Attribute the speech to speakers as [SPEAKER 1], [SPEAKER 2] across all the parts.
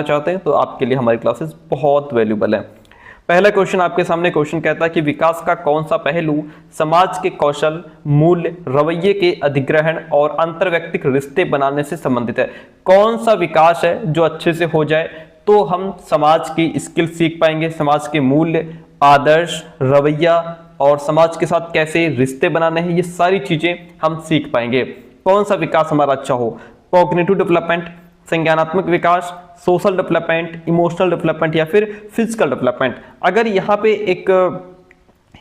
[SPEAKER 1] चाहते हैं तो आपके लिए हमारी क्लासेस बहुत वैल्यूबल है। पहला क्वेश्चन आपके सामने क्वेश्चन कहता है कि विकास का कौन सा पहलू समाज के कौशल, मूल्य, रवैये के अधिग्रहण और अंतर्व्यक्तिक रिश्ते बनाने से संबंधित है। कौन सा विकास है जो अच्छे से हो जाए तो हम समाज की स्किल सीख पाएंगे, समाज के मूल्य, आदर्श, रवैया और समाज के साथ कैसे रिश्ते बनाने हैं, ये सारी चीजें हम सीख पाएंगे। कौन सा विकास हमारा अच्छा हो, कॉग्निटिव डेवलपमेंट, संज्ञानात्मक विकास, सोशल डेवलपमेंट, इमोशनल डेवलपमेंट या फिर फिजिकल डेवलपमेंट। अगर यहाँ पे एक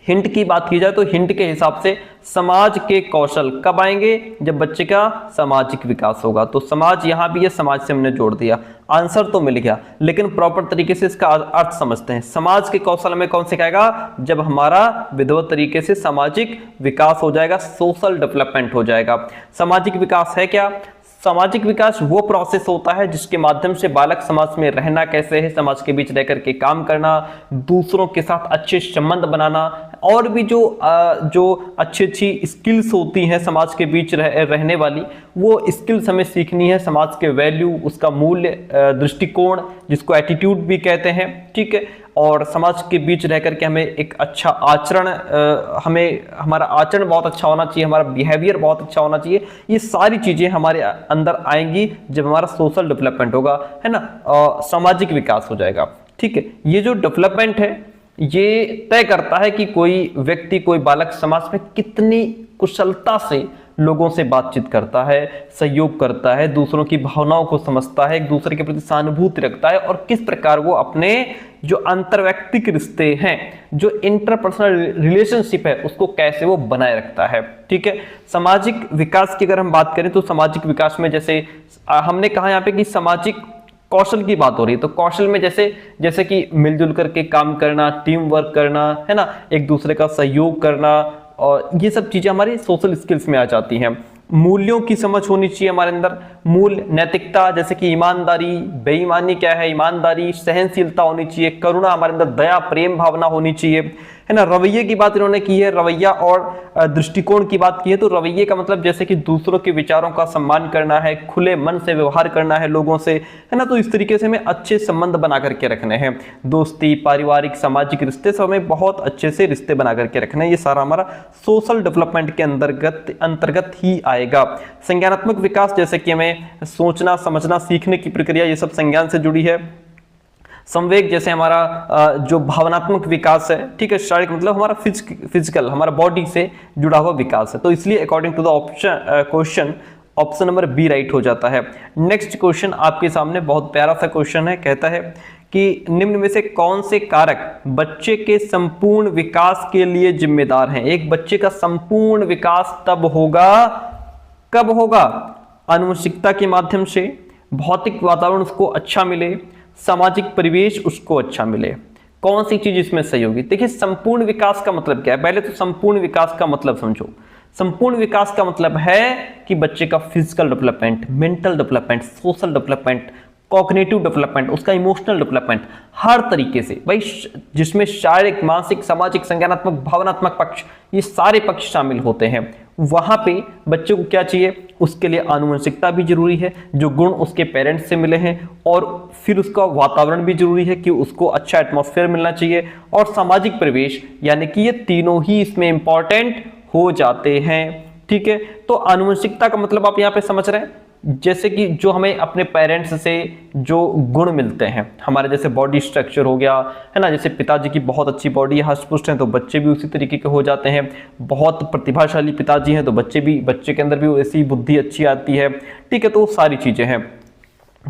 [SPEAKER 1] हिंट की बात की जाए तो हिंट के हिसाब से समाज के कौशल कब आएंगे, जब बच्चे का सामाजिक विकास होगा। तो समाज यहाँ भी ये समाज से हमने जोड़ दिया, आंसर तो मिल गया, लेकिन प्रॉपर तरीके से इसका अर्थ समझते हैं। समाज के कौशल हमें कौन सिखाएगा, जब हमारा विधिवत तरीके से सामाजिक विकास हो जाएगा, सोशल डेवलपमेंट हो जाएगा। सामाजिक विकास है क्या? सामाजिक विकास वो प्रोसेस होता है जिसके माध्यम से बालक समाज में रहना कैसे है, समाज के बीच रहकर के काम करना, दूसरों के साथ अच्छे संबंध बनाना और भी जो अच्छी अच्छी स्किल्स होती हैं समाज के बीच रहने वाली, वो स्किल्स हमें सीखनी है। समाज के वैल्यू, उसका मूल्य, दृष्टिकोण जिसको एटीट्यूड भी कहते हैं, ठीक है। और समाज के बीच रह करके हमें एक अच्छा आचरण, हमारा आचरण बहुत अच्छा होना चाहिए, हमारा बिहेवियर बहुत अच्छा होना चाहिए। ये सारी चीजें हमारे अंदर आएंगी जब हमारा सोशल डेवलपमेंट होगा, है ना, सामाजिक विकास हो जाएगा, ठीक है। ये जो डेवलपमेंट है ये तय करता है कि कोई व्यक्ति, कोई बालक समाज में कितनी कुशलता से लोगों से बातचीत करता है, सहयोग करता है, दूसरों की भावनाओं को समझता है, एक दूसरे के प्रति सहानुभूति रखता है और किस प्रकार वो अपने जो अंतर्वैयक्तिक रिश्ते हैं, जो इंटरपर्सनल रिलेशनशिप है, उसको कैसे वो बनाए रखता है, ठीक है। सामाजिक विकास की अगर हम बात करें तो सामाजिक विकास में जैसे हमने कहा यहाँ पे कि सामाजिक कौशल की बात हो रही है, तो कौशल में जैसे कि मिलजुल करके काम करना, टीम वर्क करना, है ना, एक दूसरे का सहयोग करना, और ये सब चीजें हमारी सोशल स्किल्स में आ जाती हैं। मूल्यों की समझ होनी चाहिए हमारे अंदर, मूल्य, नैतिकता, जैसे कि ईमानदारी, बेईमानी क्या है, ईमानदारी, सहनशीलता होनी चाहिए, करुणा, हमारे अंदर दया, प्रेम भावना होनी चाहिए, है ना। रवैये की बात इन्होंने की है, रवैया और दृष्टिकोण की बात की है। तो रवैये का मतलब जैसे कि दूसरों के विचारों का सम्मान करना है, खुले मन से व्यवहार करना है लोगों से, है ना। तो इस तरीके से हमें अच्छे संबंध बना करके रखने हैं, दोस्ती, पारिवारिक, सामाजिक रिश्ते, सब हमें बहुत अच्छे से रिश्ते बना करके रखने हैं। ये सारा हमारा सोशल डेवलपमेंट के अंतर्गत ही आएगा। संज्ञानात्मक विकास जैसे कि हमें सोचना, समझना, सीखने की प्रक्रिया, ये सब संज्ञान से जुड़ी है। संवेग जैसे हमारा जो भावनात्मक विकास है, ठीक है। शारीरिक मतलब हमारा फिजिकल, हमारा बॉडी से जुड़ा हुआ विकास है। तो इसलिए according to the question option number B right हो जाता है। नेक्स्ट क्वेश्चन आपके सामने बहुत प्यारा सा क्वेश्चन है, कहता है कि निम्न में से कौन से कारक बच्चे के संपूर्ण विकास के लिए जिम्मेदार हैं। एक बच्चे का संपूर्ण विकास तब होगा, कब होगा? आनुवंशिकता के माध्यम से, भौतिक वातावरण उसको अच्छा मिले, सामाजिक परिवेश उसको अच्छा मिले। कौन सी चीज इसमें सही होगी? देखिए, संपूर्ण विकास का मतलब क्या है? पहले तो संपूर्ण विकास का मतलब समझो। संपूर्ण विकास का मतलब है कि बच्चे का physical development, mental development, social development, cognitive development, उसका इमोशनल डेवलपमेंट, हर तरीके से भाई, जिसमें शारीरिक, मानसिक, सामाजिक, संज्ञानात्मक, भावनात्मक पक्ष, ये सारे पक्ष शामिल होते हैं। वहां पे बच्चे को क्या चाहिए? उसके लिए आनुवंशिकता भी जरूरी है, जो गुण उसके पेरेंट्स से मिले हैं, और फिर उसका वातावरण भी जरूरी है कि उसको अच्छा एटमॉस्फेयर मिलना चाहिए, और सामाजिक परिवेश, यानी कि ये तीनों ही इसमें इंपॉर्टेंट हो जाते हैं, ठीक है। तो आनुवंशिकता का मतलब आप यहाँ पे समझ रहे हैं, जैसे कि जो हमें अपने पेरेंट्स से जो गुण मिलते हैं, हमारे जैसे बॉडी स्ट्रक्चर हो गया, है ना, जैसे पिताजी की बहुत अच्छी बॉडी है, हष्ट-पुष्ट हैं, तो बच्चे भी उसी तरीके के हो जाते हैं। बहुत प्रतिभाशाली पिताजी हैं तो बच्चे के अंदर भी ऐसी बुद्धि अच्छी आती है, ठीक है। तो सारी चीजें हैं।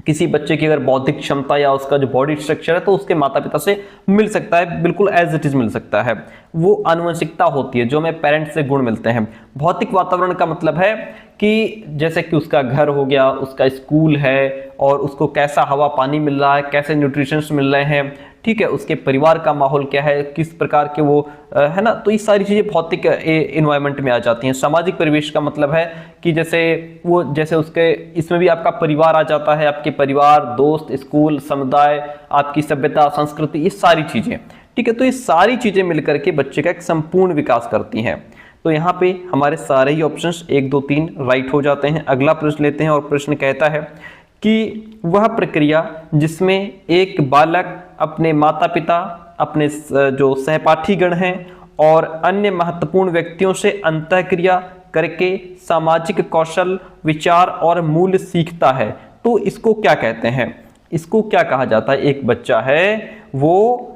[SPEAKER 1] किसी बच्चे की अगर बौद्धिक क्षमता या उसका जो बॉडी स्ट्रक्चर है तो उसके माता पिता से मिल सकता है, बिल्कुल एज इट इज मिल सकता है। वो आनुवंशिकता होती है जो हमें पेरेंट्स से गुण मिलते हैं। भौतिक वातावरण का मतलब है कि जैसे कि उसका घर हो गया, उसका स्कूल है, और उसको कैसा हवा पानी मिल रहा है, कैसे न्यूट्रिशंस मिल रहे हैं, ठीक है, उसके परिवार का माहौल क्या है, किस प्रकार के वो है ना। तो ये सारी चीजें भौतिक एनवायरनमेंट में आ जाती हैं। सामाजिक परिवेश का मतलब है कि जैसे उसके, इसमें भी आपका परिवार आ जाता है, आपके परिवार, दोस्त, स्कूल, समुदाय, आपकी सभ्यता, संस्कृति, ये सारी चीजें, ठीक है। तो ये सारी चीजें मिलकर के बच्चे का एक संपूर्ण विकास करती हैं। तो यहाँ पे हमारे सारे ही ऑप्शंस 1, 2, 3 राइट हो जाते हैं। अगला प्रश्न लेते हैं, और प्रश्न कहता है कि वह प्रक्रिया जिसमें एक बालक अपने माता पिता, अपने जो सहपाठीगण हैं और अन्य महत्वपूर्ण व्यक्तियों से अंतःक्रिया करके सामाजिक कौशल, विचार और मूल्य सीखता है, तो इसको क्या कहते हैं? इसको क्या कहा जाता है? एक बच्चा है वो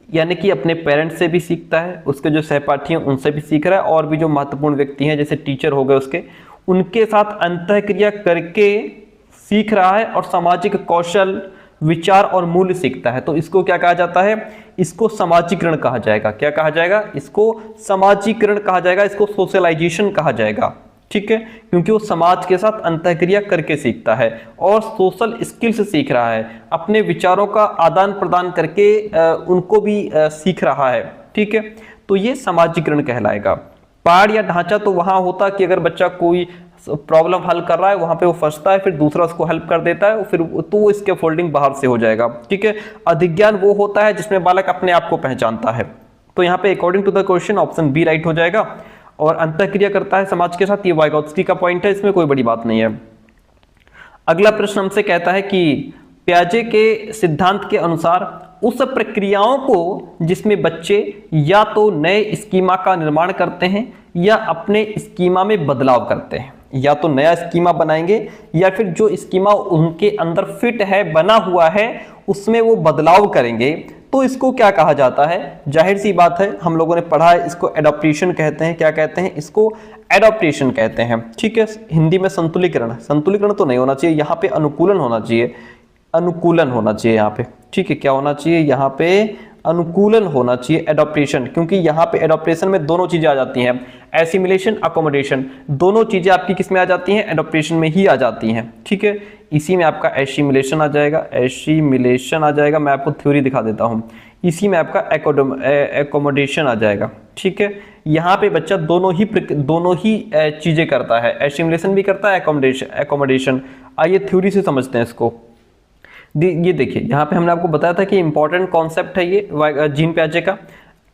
[SPEAKER 1] यानी कि अपने पेरेंट्स से भी सीखता है, उसके जो सहपाठी हैं उनसे भी सीख रहा है, और भी जो महत्वपूर्ण व्यक्ति हैं जैसे टीचर हो गए उसके, उनके साथ अंतःक्रिया करके सीख रहा है और सामाजिक कौशल, विचार और मूल्य सीखता है। तो इसको क्या कहा जाता है? इसको समाजीकरण कहा जाएगा। क्या कहा जाएगा? इसको समाजीकरण कहा जाएगा, इसको सोशलाइजेशन कहा जाएगा। ठीक है, क्योंकि वो समाज के साथ अंतःक्रिया करके सीखता है और सोशल स्किल्स सीख रहा है, अपने विचारों का आदान प्रदान करके उनको भी सीख रहा है। ठीक है, तो ये समाजीकरण कहलाएगा। पाठ या ढांचा तो वहां होता कि अगर बच्चा कोई प्रॉब्लम हल कर रहा है वहां पे वो फंसता है, फिर दूसरा उसको हेल्प कर देता है, फिर तो वो इसके फोल्डिंग बाहर से हो जाएगा। ठीक है, अधिज्ञान वो होता है जिसमें बालक अपने आप को पहचानता है। तो यहाँ पे according to the question option B right हो जाएगा। और अंतःक्रिया करता है समाज के साथ, ये वाइगोत्स्की का पॉइंट है, इसमें कोई बड़ी बात नहीं है। अगला प्रश्न हमसे कहता है कि पियाजे के सिद्धांत के अनुसार उस प्रक्रियाओं को जिसमें बच्चे या तो नए स्कीमा का निर्माण करते हैं या अपने स्कीमा में बदलाव करते हैं, या तो नया स्कीमा बनाएंगे या फिर जो स्कीमा उनके अंदर फिट है, बना हुआ है, उसमें वो बदलाव करेंगे, तो इसको क्या कहा जाता है? जाहिर सी बात है, हम लोगों ने पढ़ा है, इसको एडॉप्टेशन कहते हैं। क्या कहते हैं? इसको एडॉप्टेशन कहते हैं। ठीक है, हिंदी में संतुलीकरण, संतुलीकरण तो नहीं होना चाहिए, यहाँ पे अनुकूलन होना चाहिए, अनुकूलन होना चाहिए यहाँ पे। ठीक है, क्या होना चाहिए? यहाँ पे अनुकूलन होना चाहिए, एडॉप्टेशन, क्योंकि यहाँ पे एडॉप्टेशन में दोनों चीजें आ जाती हैं, एसिमिलेशन, अकोमोडेशन, दोनों चीजें आपकी किस में आ जाती हैं? एडॉप्टेशन में ही आ जाती हैं। ठीक है, इसी में आपका एसिमिलेशन आ जाएगा, एसिमिलेशन आ जाएगा, मैं आपको थ्योरी दिखा देता हूँ। इसी में आपका एकोमोडेशन आ जाएगा। ठीक है, यहाँ पे बच्चा दोनों ही चीजें करता है, एसिमिलेशन भी करता है, एकोमोडेशन। आइए थ्योरी से समझते हैं इसको। ये देखिए, यहाँ पे हमने आपको बताया था कि इंपॉर्टेंट कॉन्सेप्ट है ये जीन पियाजे का,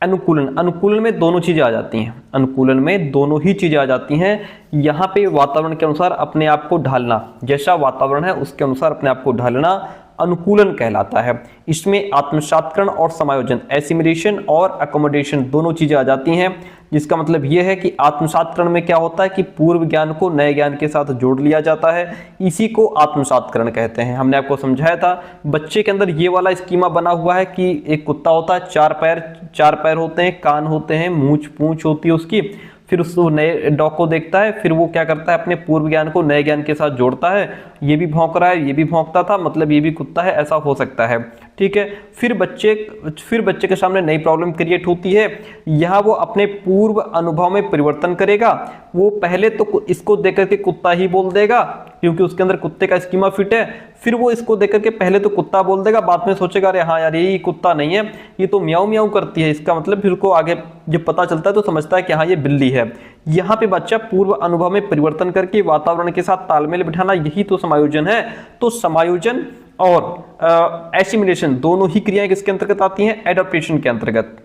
[SPEAKER 1] अनुकूलन। अनुकूलन में दोनों चीजें आ जाती हैं, अनुकूलन में दोनों ही चीजें आ जाती हैं। यहाँ पे वातावरण के अनुसार अपने आप को ढालना, जैसा वातावरण है उसके अनुसार अपने आप को ढालना अनुकूलन कहलाता है। इसमें आत्मसात्करण और समायोजन, एसिमिलेशन और अकोमोडेशन दोनों चीजें आ जाती हैं, जिसका मतलब यह है कि आत्मसात्करण में क्या होता है कि पूर्व ज्ञान को नए ज्ञान के साथ जोड़ लिया जाता है, इसी को आत्मसात्करण कहते हैं। हमने आपको समझाया था, बच्चे के अंदर ये वाला स्कीमा बना हुआ है कि एक कुत्ता होता है, चार पैर होते हैं, कान होते हैं, पूंछ होती है उसकी, फिर उस नए डॉग को देखता है, फिर वो क्या करता है? अपने पूर्व ज्ञान को नए ज्ञान के साथ जोड़ता है, ये भी भौंक रहा है, ये भी भौंकता था, मतलब ये भी कुत्ता है, ऐसा हो सकता है। ठीक है, फिर बच्चे के सामने नई प्रॉब्लम क्रिएट होती है, यहाँ वो अपने पूर्व अनुभव में परिवर्तन करेगा। वो पहले तो इसको देख करके कुत्ता ही बोल देगा क्योंकि उसके अंदर कुत्ते का स्कीमा फिट है, फिर वो इसको देख करके पहले तो कुत्ता बोल देगा, बाद में सोचेगा अरे हाँ यार ये कुत्ता नहीं है, ये तो म्याऊं म्याऊं करती है, इसका मतलब फिर को आगे जब पता चलता है तो समझता है कि हाँ ये बिल्ली है। यहाँ पे बच्चा पूर्व अनुभव में परिवर्तन करके वातावरण के साथ तालमेल बिठाना, यही तो समायोजन है। तो समायोजन और एसिमिलेशन दोनों ही क्रियाएं किसके अंतर्गत आती हैं? एडॉप्टेशन के अंतर्गत।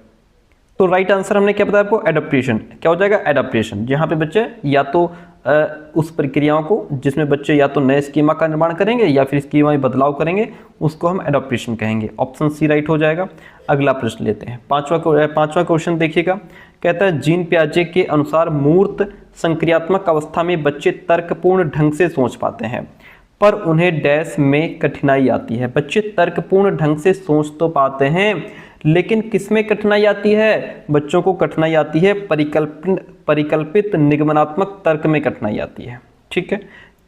[SPEAKER 1] तो राइट आंसर हमने क्या बताया आपको? एडॉप्टेशन। क्या हो जाएगा? एडॉप्टेशन। जहां पे बच्चे या तो उस प्रक्रियाओं को जिसमें बच्चे या तो नए स्कीमा का निर्माण करेंगे या फिर स्कीमा में बदलाव करेंगे, उसको हम एडॉप्टेशन कहेंगे। ऑप्शन सी राइट हो जाएगा। अगला प्रश्न लेते हैं, पांचवा क्वेश्चन देखिएगा। कहता है जीन पियाजे के अनुसार मूर्त संक्रियात्मक अवस्था में बच्चे तर्कपूर्ण ढंग से सोच पाते हैं पर उन्हें डैश में कठिनाई आती है। बच्चे तर्कपूर्ण ढंग से सोच तो पाते हैं लेकिन किसमें कठिनाई आती है? बच्चों को कठिनाई आती है परिकल्पित निगमनात्मक तर्क में कठिनाई आती है। ठीक है,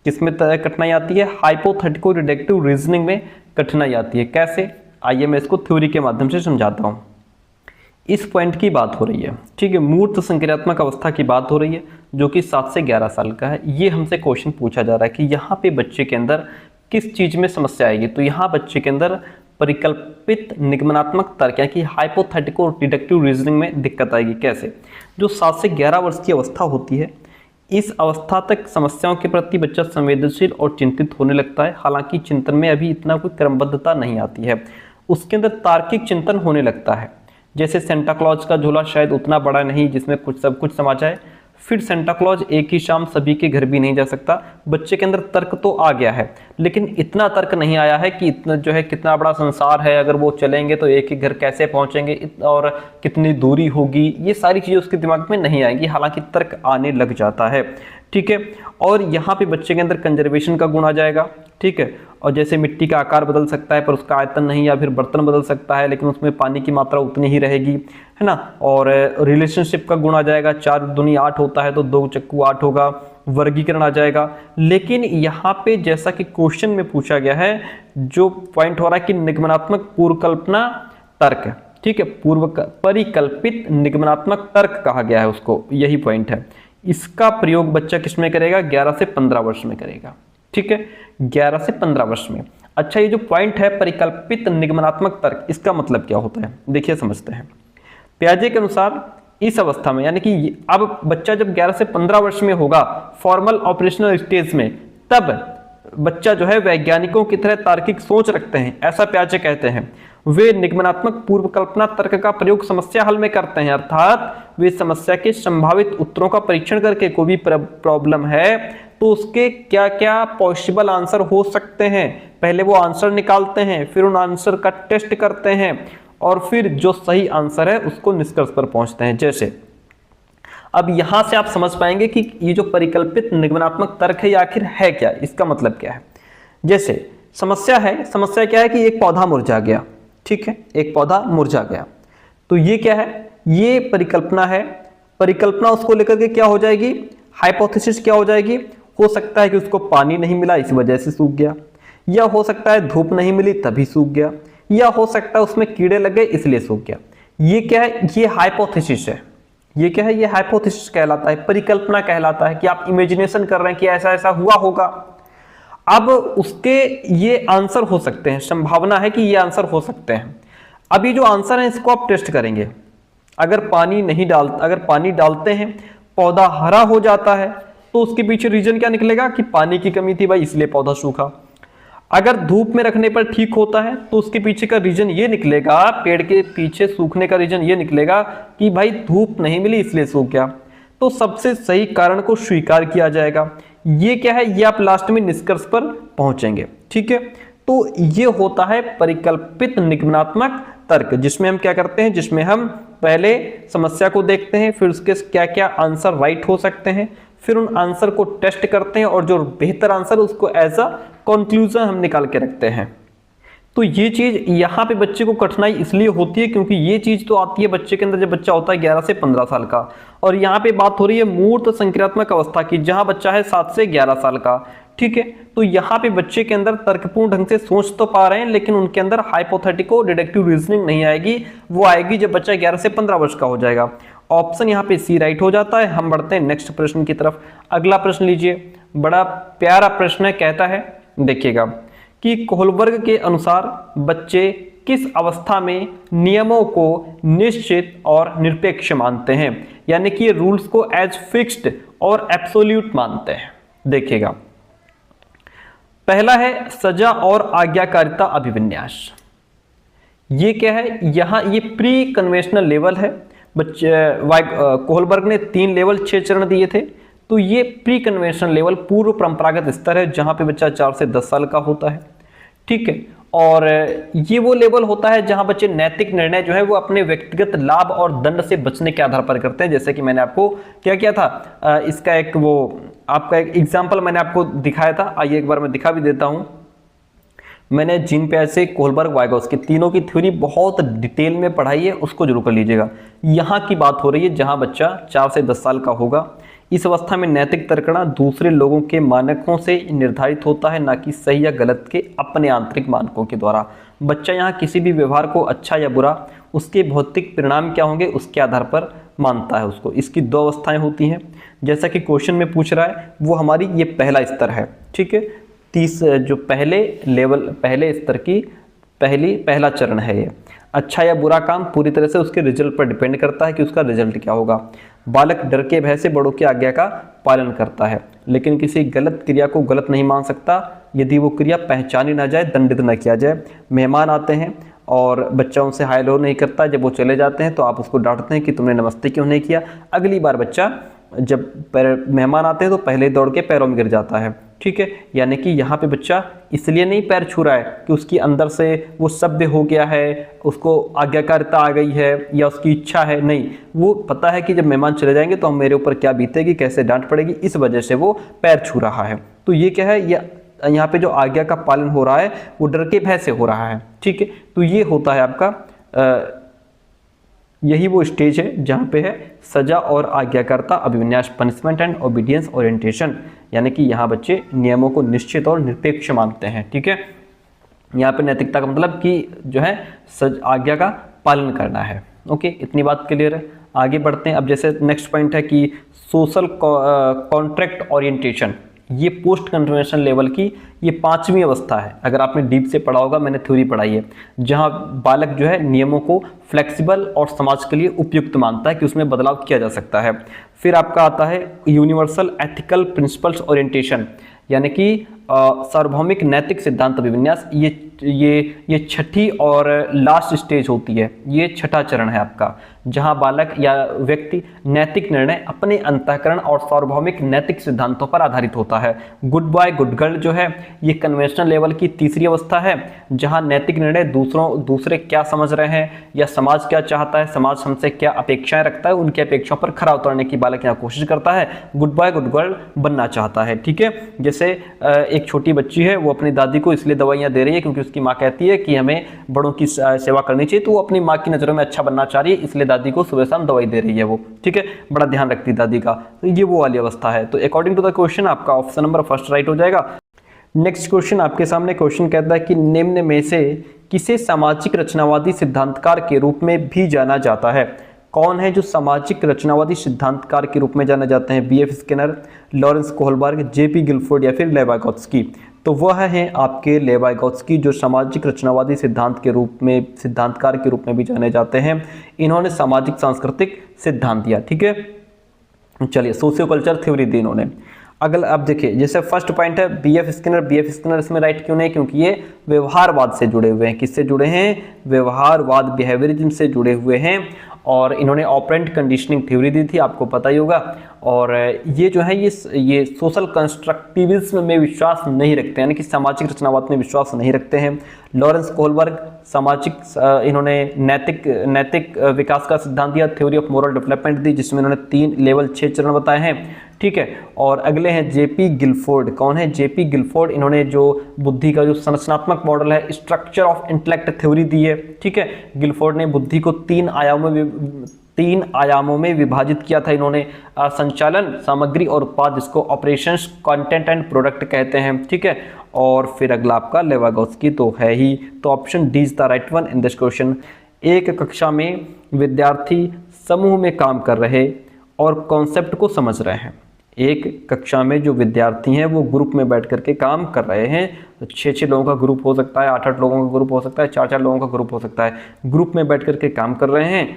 [SPEAKER 1] किसमें कठिनाई आती है? हाइपोथेटिको डिडक्टिव रीजनिंग में कठिनाई आती है। कैसे? आइए मैं इसको थ्योरी के माध्यम से समझाता हूं। इस पॉइंट की बात हो रही है, ठीक है, मूर्त संक्रियात्मक अवस्था की बात हो रही है जो कि 7 से 11 साल का है। ये हमसे क्वेश्चन पूछा जा रहा है कि यहाँ पे बच्चे के अंदर किस चीज में समस्या आएगी। तो यहाँ बच्चे के अंदर परिकल्पित निगमनात्मक तर्क यानी कि हाइपोथेटिको डिडक्टिव रीजनिंग में दिक्कत आएगी। कैसे? जो 7 से 11 वर्ष की अवस्था होती है, इस अवस्था तक समस्याओं के प्रति बच्चा संवेदनशील और चिंतित होने लगता है। हालांकि चिंतन में अभी इतना कोई क्रमबद्धता नहीं आती है, उसके अंदर तार्किक चिंतन होने लगता है। जैसे सेंटा क्लॉज का झोला शायद उतना बड़ा नहीं जिसमें सब कुछ समा जाए, फिर सेंटा क्लॉज एक ही शाम सभी के घर भी नहीं जा सकता। बच्चे के अंदर तर्क तो आ गया है, लेकिन इतना तर्क नहीं आया है कि इतना जो है कितना बड़ा संसार है, अगर वो चलेंगे तो एक ही घर कैसे पहुंचेंगे और कितनी दूरी होगी, ये सारी चीज़ें उसके दिमाग में नहीं आएंगी। हालांकि तर्क आने लग जाता है, ठीक है। और यहाँ पे बच्चे के अंदर कंजर्वेशन का गुण आ जाएगा, ठीक है। और जैसे मिट्टी का आकार बदल सकता है पर उसका आयतन नहीं, या फिर बर्तन बदल सकता है लेकिन उसमें पानी की मात्रा उतनी ही रहेगी, है ना। और रिलेशनशिप का गुण आ जाएगा, 4 दूनी 8 होता है तो 2 चक्कू 8 होगा। वर्गीकरण आ जाएगा। लेकिन यहाँ पे जैसा कि क्वेश्चन में पूछा गया है, जो पॉइंट हो रहा है कि निगमनात्मक पूर्वकल्पना तर्क, ठीक है, परिकल्पित निगमनात्मक तर्क कहा गया है उसको, यही पॉइंट है। इसका प्रयोग बच्चा किसमें करेगा? 11 से 15 वर्ष में करेगा, ठीक है, 11 से 15 वर्ष में। अच्छा, ये जो पॉइंट है परिकल्पित निगमनात्मक तर्क, इसका मतलब क्या होता है? देखिए समझते हैं। पियाजे के अनुसार इस अवस्था में, यानी कि अब बच्चा जब 11 से 15 वर्ष में होगा फॉर्मल ऑपरेशनल स्टेज में, तब बच्चा जो है वैज्ञानिकों की तरह तार्किक सोच रखते हैं, ऐसा पियाजे कहते हैं। वे निगमनात्मक पूर्वकल्पना तर्क का प्रयोग समस्या हल में करते हैं, अर्थात वे समस्या के संभावित उत्तरों का परीक्षण करके कोई भी प्रॉब्लम है तो उसके क्या क्या पॉसिबल आंसर हो सकते हैं, पहले वो आंसर निकालते हैं, फिर उन आंसर का टेस्ट करते हैं और फिर जो सही आंसर है उसको निष्कर्ष पर पहुंचते हैं। जैसे अब यहां से आप समझ पाएंगे कि ये जो परिकल्पित निगमनात्मक तर्क है ये आखिर है क्या, इसका मतलब क्या है। जैसे समस्या है, समस्या क्या है कि एक पौधा मुरझा गया, ठीक है, एक पौधा मुरझा गया, तो ये क्या है? ये परिकल्पना है। परिकल्पना उसको लेकर के क्या हो जाएगी? हाइपोथेसिस क्या हो जाएगी? हो सकता है कि उसको पानी नहीं मिला इस वजह से सूख गया, या हो सकता है धूप नहीं मिली तभी सूख गया, या हो सकता है उसमें कीड़े लग गए इसलिए सूख गया। ये क्या है? ये हाइपोथेसिस है। ये क्या है? ये हाइपोथेसिस कहलाता है, परिकल्पना कहलाता है कि आप इमेजिनेशन कर रहे हैं कि ऐसा ऐसा हुआ होगा। अब उसके ये आंसर हो सकते हैं, संभावना है कि ये आंसर हो सकते हैं। अब ये जो आंसर है इसको आप टेस्ट करेंगे। अगर पानी डालते हैं पौधा हरा हो जाता है तो उसके पीछे रीजन क्या निकलेगा कि पानी की कमी थी भाई इसलिए पौधा सूखा। अगर धूप में रखने पर ठीक होता है तो उसके पीछे का रीजन ये निकलेगा, पेड़ के पीछे सूखने का रीजन ये निकलेगा कि भाई धूप नहीं मिली इसलिए सूख गया। तो सबसे सही कारण को स्वीकार किया जाएगा। ये क्या है? ये आप लास्ट में निष्कर्ष पर पहुंचेंगे, ठीक है। तो ये होता है परिकल्पित निगमनात्मक तर्क, जिसमें हम क्या करते हैं, जिसमें हम पहले समस्या को देखते हैं, फिर उसके क्या क्या आंसर राइट हो सकते हैं, फिर उन आंसर को टेस्ट करते हैं और जो बेहतर आंसर उसको एज अ कंक्लूजन हम निकाल के रखते हैं। तो ये चीज यहाँ पे बच्चे को कठिनाई इसलिए होती है क्योंकि ये चीज तो आती है बच्चे के अंदर जब बच्चा होता है 11 से 15 साल का, और यहाँ पे बात हो रही है मूर्त संक्रियात्मक अवस्था की, जहां बच्चा है 7 से 11 साल का, ठीक है। तो यहाँ पे बच्चे के अंदर तर्कपूर्ण ढंग से सोच तो पा रहे हैं, लेकिन उनके अंदर हाइपोथेटिको डिडक्टिव रीजनिंग नहीं आएगी, वो आएगी जब बच्चा 11 से 15 वर्ष का हो जाएगा। ऑप्शन यहाँ पे सी राइट हो जाता है। हम बढ़ते हैं नेक्स्ट प्रश्न की तरफ। अगला प्रश्न लीजिए, बड़ा प्यारा प्रश्न है, कहता है देखिएगा कि कोहलबर्ग के अनुसार बच्चे किस अवस्था में नियमों को निश्चित और निरपेक्ष मानते हैं, यानी कि रूल्स को एज फिक्स्ड और एब्सोल्यूट मानते हैं। देखिएगा, पहला है सजा और आज्ञाकारिता अभिविन्यास। ये क्या है? यहां ये प्री कन्वेंशनल लेवल है। बच्चे कोहलबर्ग ने 3 लेवल 6 चरण दिए थे, तो ये प्री कन्वेंशनल लेवल पूर्व परंपरागत स्तर है जहां पे बच्चा 4 से 10 साल का होता है, ठीक है। और ये वो लेवल होता है जहां बच्चे नैतिक निर्णय जो है वो अपने व्यक्तिगत लाभ और दंड से बचने के आधार पर करते हैं। जैसे कि मैंने आपको क्या किया था, इसका एक वो आपका एक एग्जाम्पल मैंने आपको दिखाया था, आइए एक बार मैं दिखा भी देता हूं। मैंने जीन पियाजे, कोहलबर्ग, वाइगोत्स्की तीनों की थ्योरी बहुत डिटेल में पढ़ाई है, उसको जरूर कर लीजिएगा। यहाँ की बात हो रही है जहाँ बच्चा 4 से 10 साल का होगा। इस अवस्था में नैतिक तर्कना दूसरे लोगों के मानकों से निर्धारित होता है, ना कि सही या गलत के अपने आंतरिक मानकों के द्वारा। बच्चा यहाँ किसी भी व्यवहार को अच्छा या बुरा, उसके भौतिक परिणाम क्या होंगे उसके आधार पर मानता है उसको। इसकी 2 अवस्थाएं होती हैं, जैसा कि क्वेश्चन में पूछ रहा है, वो हमारी ये पहला स्तर है, ठीक है। जो पहले स्तर की पहला चरण है ये। अच्छा या बुरा काम पूरी तरह से उसके रिजल्ट पर डिपेंड करता है कि उसका रिजल्ट क्या होगा। बालक डर के भय से बड़ों की आज्ञा का पालन करता है, लेकिन किसी गलत क्रिया को गलत नहीं मान सकता यदि वो क्रिया पहचानी ना जाए, दंडित न किया जाए। मेहमान आते हैं और बच्चा उनसे हाय लो नहीं करता, जब वो चले जाते हैं तो आप उसको डांटते हैं कि तुमने नमस्ते क्यों नहीं किया, अगली बार बच्चा जब मेहमान आते हैं तो पहले दौड़ के पैरों में गिर जाता है, ठीक है। यानी कि यहाँ पे बच्चा इसलिए नहीं पैर छू रहा है कि उसकी अंदर से वो सभ्य हो गया है, उसको आज्ञाकारिता आ गई है या उसकी इच्छा है, नहीं, वो पता है कि जब मेहमान चले जाएंगे तो हम मेरे ऊपर क्या बीतेगी, कैसे डांट पड़ेगी, इस वजह से वो पैर छू रहा है। तो ये क्या है, ये यहाँ पे जो आज्ञा का पालन हो रहा है वो डर के भय से हो रहा है, ठीक है। तो ये होता है आपका यही वो स्टेज है जहाँ पे है सजा और आज्ञाकारिता अभिविन्यास, पनिशमेंट एंड ओबीडियंस ओरिएंटेशन, यानी कि यहाँ बच्चे नियमों को निश्चित और निरपेक्ष मानते हैं, ठीक है। यहाँ पे नैतिकता का मतलब कि जो है आज्ञा का पालन करना है। ओके, इतनी बात क्लियर है। आगे बढ़ते हैं। अब जैसे नेक्स्ट पॉइंट है कि सोशल कॉन्ट्रैक्ट ओरिएंटेशन, ये पोस्ट कन्वेंशन लेवल की ये 5वीं अवस्था है। अगर आपने डीप से पढ़ा होगा, मैंने थ्योरी पढ़ाई है, जहां बालक जो है नियमों को फ्लेक्सिबल और समाज के लिए उपयुक्त मानता है कि उसमें बदलाव किया जा सकता है। फिर आपका आता है यूनिवर्सल एथिकल प्रिंसिपल्स ओरिएंटेशन, यानी कि सार्वभौमिक नैतिक सिद्धांत अभिविन्यास। ये छठी और लास्ट स्टेज होती है, ये छठा चरण है आपका, जहां बालक या व्यक्ति नैतिक निर्णय अपने अंतःकरण और सार्वभौमिक नैतिक सिद्धांतों पर आधारित होता है। गुड बॉय गुड गर्ल जो है ये कन्वेंशनल लेवल की तीसरी अवस्था है, जहां नैतिक निर्णय दूसरे क्या समझ रहे हैं या समाज क्या चाहता है, समाज हमसे क्या अपेक्षाएं रखता है, उनकी अपेक्षाओं पर खरा उतरने की बालक यहाँ कोशिश करता है, गुड बॉय गुड गर्ल बनना चाहता है, ठीक है। जैसे एक छोटी बच्ची है, वो अपनी दादी को इसलिए दवाइयाँ दे रही है क्योंकि उसकी माँ कहती है कि हमें बड़ों की सेवा करनी चाहिए, तो वो अपनी माँ की नज़रों में अच्छा बनना चाह रही है, इसलिए दादी को सुबह शाम दवाई दे रही है वो, ठीक है, बड़ा ध्यान रखती है दादी का। तो ये वो वाली अवस्था है। तो अकॉर्डिंग टू द क्वेश्चन आपका ऑप्शन नंबर फर्स्ट राइट हो जाएगा। नेक्स्ट क्वेश्चन आपके सामने क्वेश्चन कहता है कि निम्न में से किसे सामाजिक रचनावादी सिद्धांतकार के रूप में भी जाना जाता है। कौन है जो सामाजिक रचनावादी सिद्धांतकार के रूप में जाने जाते हैं? B F Skinner, Lawrence Kohlberg, J P Guilford या फिर लेवाइगोत्स्की। तो वह हैं आपके लेवाइगोत्स्की, जो सामाजिक रचनावादी सिद्धांतकार के रूप में भी जाने जाते हैं। इन्होंने सामाजिक सांस्कृतिक सिद्धांत दिया, ठीक है। चलिए, सोशियो कल्चर थ्योरी दी इन्होंने। अगला अब देखिए, जैसे फर्स्ट पॉइंट है बीएफ स्किनर इसमें राइट क्यों नहीं? क्योंकि ये व्यवहारवाद से जुड़े हुए हैं। किससे जुड़े हैं? व्यवहारवाद, बिहेवियरिज्म से जुड़े हुए हैं। और इन्होंने ऑपरेंट कंडीशनिंग थ्योरी दी थी, आपको पता ही होगा। और ये जो है ये सोशल कंस्ट्रक्टिविज्म में विश्वास नहीं रखते हैं, यानी कि सामाजिक रचनावाद में विश्वास नहीं रखते हैं। लॉरेंस कोहलबर्ग इन्होंने नैतिक विकास का सिद्धांत दिया, थ्योरी ऑफ मोरल डेवलपमेंट दी, जिसमें इन्होंने 3 लेवल 6 चरण बताए हैं, ठीक है। और अगले हैं जेपी गिलफोर्ड। कौन है? J P Guilford. इन्होंने जो बुद्धि का जो संरचनात्मक मॉडल है, स्ट्रक्चर ऑफ इंटेलेक्ट थ्योरी दी है, ठीक है। गिलफोर्ड ने बुद्धि को 3 आयामों में विभाजित किया था इन्होंने, संचालन, सामग्री और उत्पाद, जिसको ऑपरेशंस, कंटेंट एंड प्रोडक्ट कहते हैं, ठीक है। और फिर अगला आपका लेवागोत्स्की तो है ही। तो option D is the right one in this question. एक कक्षा में विद्यार्थी समूह में काम कर रहे और कॉन्सेप्ट को समझ रहे हैं। एक कक्षा में जो विद्यार्थी हैं वो ग्रुप में बैठ करके काम कर रहे हैं। तो 6-6 लोगों का ग्रुप हो सकता है, 8-8 लोगों का ग्रुप हो सकता है, 4-4 लोगों का ग्रुप हो सकता है। ग्रुप में बैठ करके काम कर रहे हैं,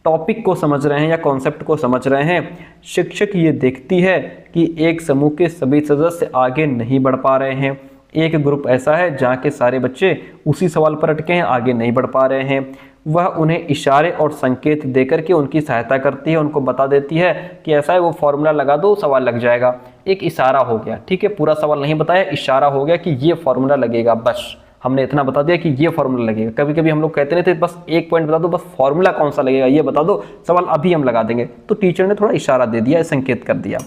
[SPEAKER 1] टॉपिक को समझ रहे हैं या कॉन्सेप्ट को समझ रहे हैं। शिक्षक ये देखती है कि एक समूह के सभी सदस्य आगे नहीं बढ़ पा रहे हैं। एक ग्रुप ऐसा है जहाँ के सारे बच्चे उसी सवाल पर अटके हैं, आगे नहीं बढ़ पा रहे हैं। वह उन्हें इशारे और संकेत देकर के उनकी सहायता करती है, उनको बता देती है कि ऐसा है, वो फॉर्मूला लगा दो, सवाल लग जाएगा। एक इशारा हो गया, ठीक है, पूरा सवाल नहीं बताया, इशारा हो गया कि ये फॉर्मूला लगेगा, बस हमने इतना बता दिया कि ये फॉर्मूला लगेगा। कभी कभी हम लोग कहते नहीं थे बस एक पॉइंट बता दो, बस फॉर्मूला कौन सा लगेगा ये बता दो, सवाल अभी हम लगा देंगे। तो टीचर ने थोड़ा इशारा दे दिया, संकेत कर दिया।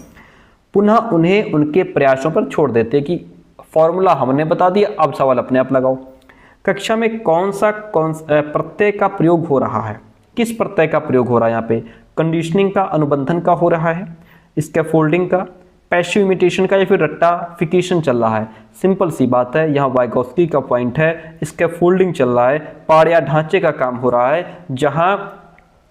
[SPEAKER 1] पुनः उन्हें उनके प्रयासों पर छोड़ देते कि फॉर्मूला हमने बता दिया, अब सवाल अपने आप लगाओ। कक्षा में कौन सा प्रत्यय का प्रयोग हो रहा है? किस प्रत्यय का प्रयोग हो रहा है यहाँ पे? कंडीशनिंग का, अनुबंधन का हो रहा है, स्कैफोल्डिंग का, पैसिव इमिटेशन का, या फिर रट्टाफिकेशन चल रहा है? सिंपल सी बात है, यहाँ वाइगोत्स्की का पॉइंट है, स्कैफोल्डिंग चल रहा है, पाड़ या ढांचे का काम हो रहा है, जहां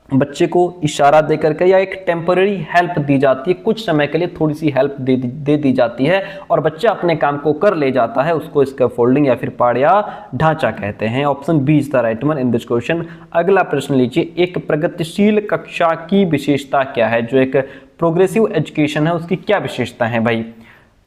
[SPEAKER 1] बच्चे को इशारा देकर के या एक टेम्पररी हेल्प दी जाती है, कुछ समय के लिए थोड़ी सी हेल्प दे दी जाती है और बच्चा अपने काम को कर ले जाता है, उसको स्कैफोल्डिंग या फिर पाड़ या ढांचा कहते हैं। Option B is the right one in this question. अगला प्रश्न लीजिए, एक प्रगतिशील कक्षा की विशेषता क्या है? जो एक प्रोग्रेसिव एजुकेशन है उसकी क्या विशेषता है भाई?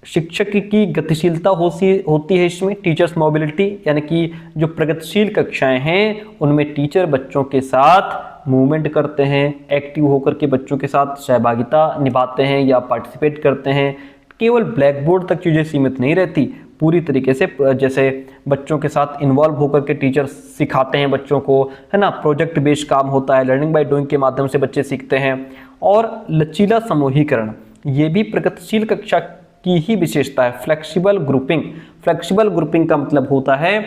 [SPEAKER 1] शिक्षक की गतिशीलता होती है इसमें, टीचर्स मोबिलिटी, यानी कि जो प्रगतिशील कक्षाएं हैं उनमें टीचर बच्चों के साथ मूवमेंट करते हैं, एक्टिव होकर के बच्चों के साथ सहभागिता निभाते हैं या पार्टिसिपेट करते हैं। केवल ब्लैक बोर्ड तक चीज़ें सीमित नहीं रहती, पूरी तरीके से जैसे बच्चों के साथ इन्वॉल्व होकर के टीचर सिखाते हैं बच्चों को, है ना, प्रोजेक्ट बेस्ड काम होता है, लर्निंग बाय डूइंग के माध्यम से बच्चे सीखते हैं। और लचीला समूहीकरण, ये भी प्रगतिशील कक्षा की ही विशेषता है। फ्लेक्सिबल ग्रुपिंग, फ्लेक्सिबल ग्रुपिंग का मतलब होता है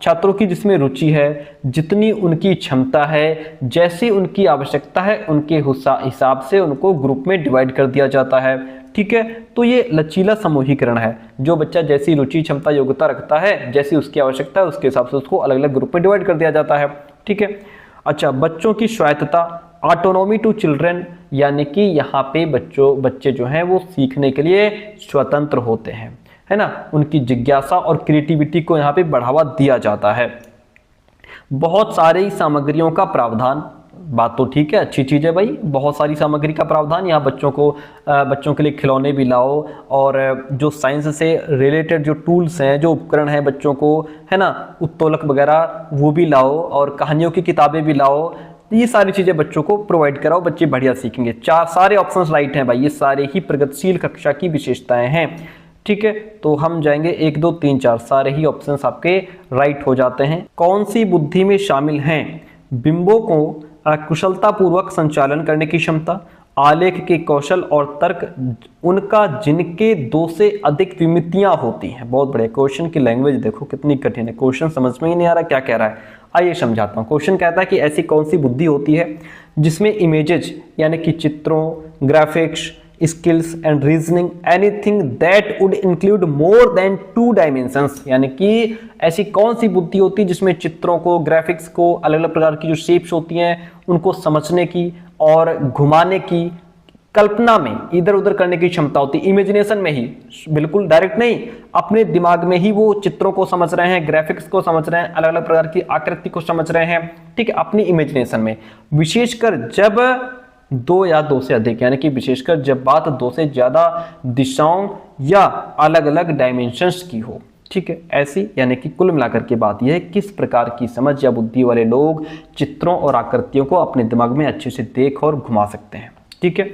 [SPEAKER 1] छात्रों की जिसमें रुचि है, जितनी उनकी क्षमता है, जैसी उनकी आवश्यकता है, उनके हिसाब से उनको ग्रुप में डिवाइड कर दिया जाता है। ठीक है, तो ये लचीला समूहीकरण है। जो बच्चा जैसी रुचि, क्षमता, योग्यता रखता है, जैसी उसकी आवश्यकता है, उसके हिसाब से उसको अलग अलग ग्रुप में डिवाइड कर दिया जाता है। ठीक है, अच्छा, बच्चों की स्वायत्तता, ऑटोनॉमी टू चिल्ड्रन, यानी कि यहाँ पे बच्चे जो हैं वो सीखने के लिए स्वतंत्र होते हैं, है ना, उनकी जिज्ञासा और क्रिएटिविटी को यहाँ पे बढ़ावा दिया जाता है। बहुत सारी सामग्रियों का प्रावधान, बात तो ठीक है, अच्छी चीज़ है भाई, बहुत सारी सामग्री का प्रावधान। यहाँ बच्चों के लिए खिलौने भी लाओ, और जो साइंस से रिलेटेड जो टूल्स हैं, जो उपकरण हैं बच्चों को, है ना, उत्तोलक वगैरह वो भी लाओ, और कहानियों की किताबें भी लाओ। ये सारी चीज़ें बच्चों को प्रोवाइड कराओ, बच्चे बढ़िया सीखेंगे। सारे ऑप्शंस राइट हैं भाई, ये सारे ही प्रगतिशील कक्षा की विशेषताएं हैं। ठीक है, तो हम जाएंगे 1 2 3 4, सारे ही ऑप्शंस आपके राइट हो जाते हैं। कौन सी बुद्धि में शामिल हैं? बिंबों को कुशलतापूर्वक संचालन करने की क्षमता, आलेख के कौशल और तर्क उनका जिनके 2 से अधिक विमितियां होती हैं। बहुत बड़े क्वेश्चन की लैंग्वेज देखो कितनी कठिन है, क्वेश्चन समझ में ही नहीं आ रहा क्या कह रहा है। आइए समझाता हूँ। क्वेश्चन कहता है कि ऐसी कौन सी बुद्धि होती है जिसमें इमेजेज यानी कि चित्रों, graphics, skills and reasoning, anything that would include more than 2 dimensions, यानी कि ऐसी कौन सी बुद्धि होती है जिसमें चित्रों को, ग्राफिक्स को, अलग अलग प्रकार की जो शेप्स होती हैं उनको समझने की और घुमाने की, कल्पना में इधर उधर करने की क्षमता होती है। इमेजिनेशन में ही, बिल्कुल डायरेक्ट नहीं, अपने दिमाग में ही वो चित्रों को समझ रहे हैं, ग्राफिक्स को समझ रहे हैं, अलग अलग प्रकार की आकृति को समझ रहे हैं। ठीक है, अपनी इमेजिनेशन में, विशेषकर जब 2 या 2 से अधिक, यानी कि विशेषकर जब बात 2 से ज्यादा दिशाओं या अलग अलग डायमेंशंस की हो। ठीक है, ऐसी यानी कि कुल मिलाकर के बात यह है किस प्रकार की समझ या बुद्धि वाले लोग चित्रों और आकृतियों को अपने दिमाग में अच्छे से देख और घुमा सकते हैं। ठीक है,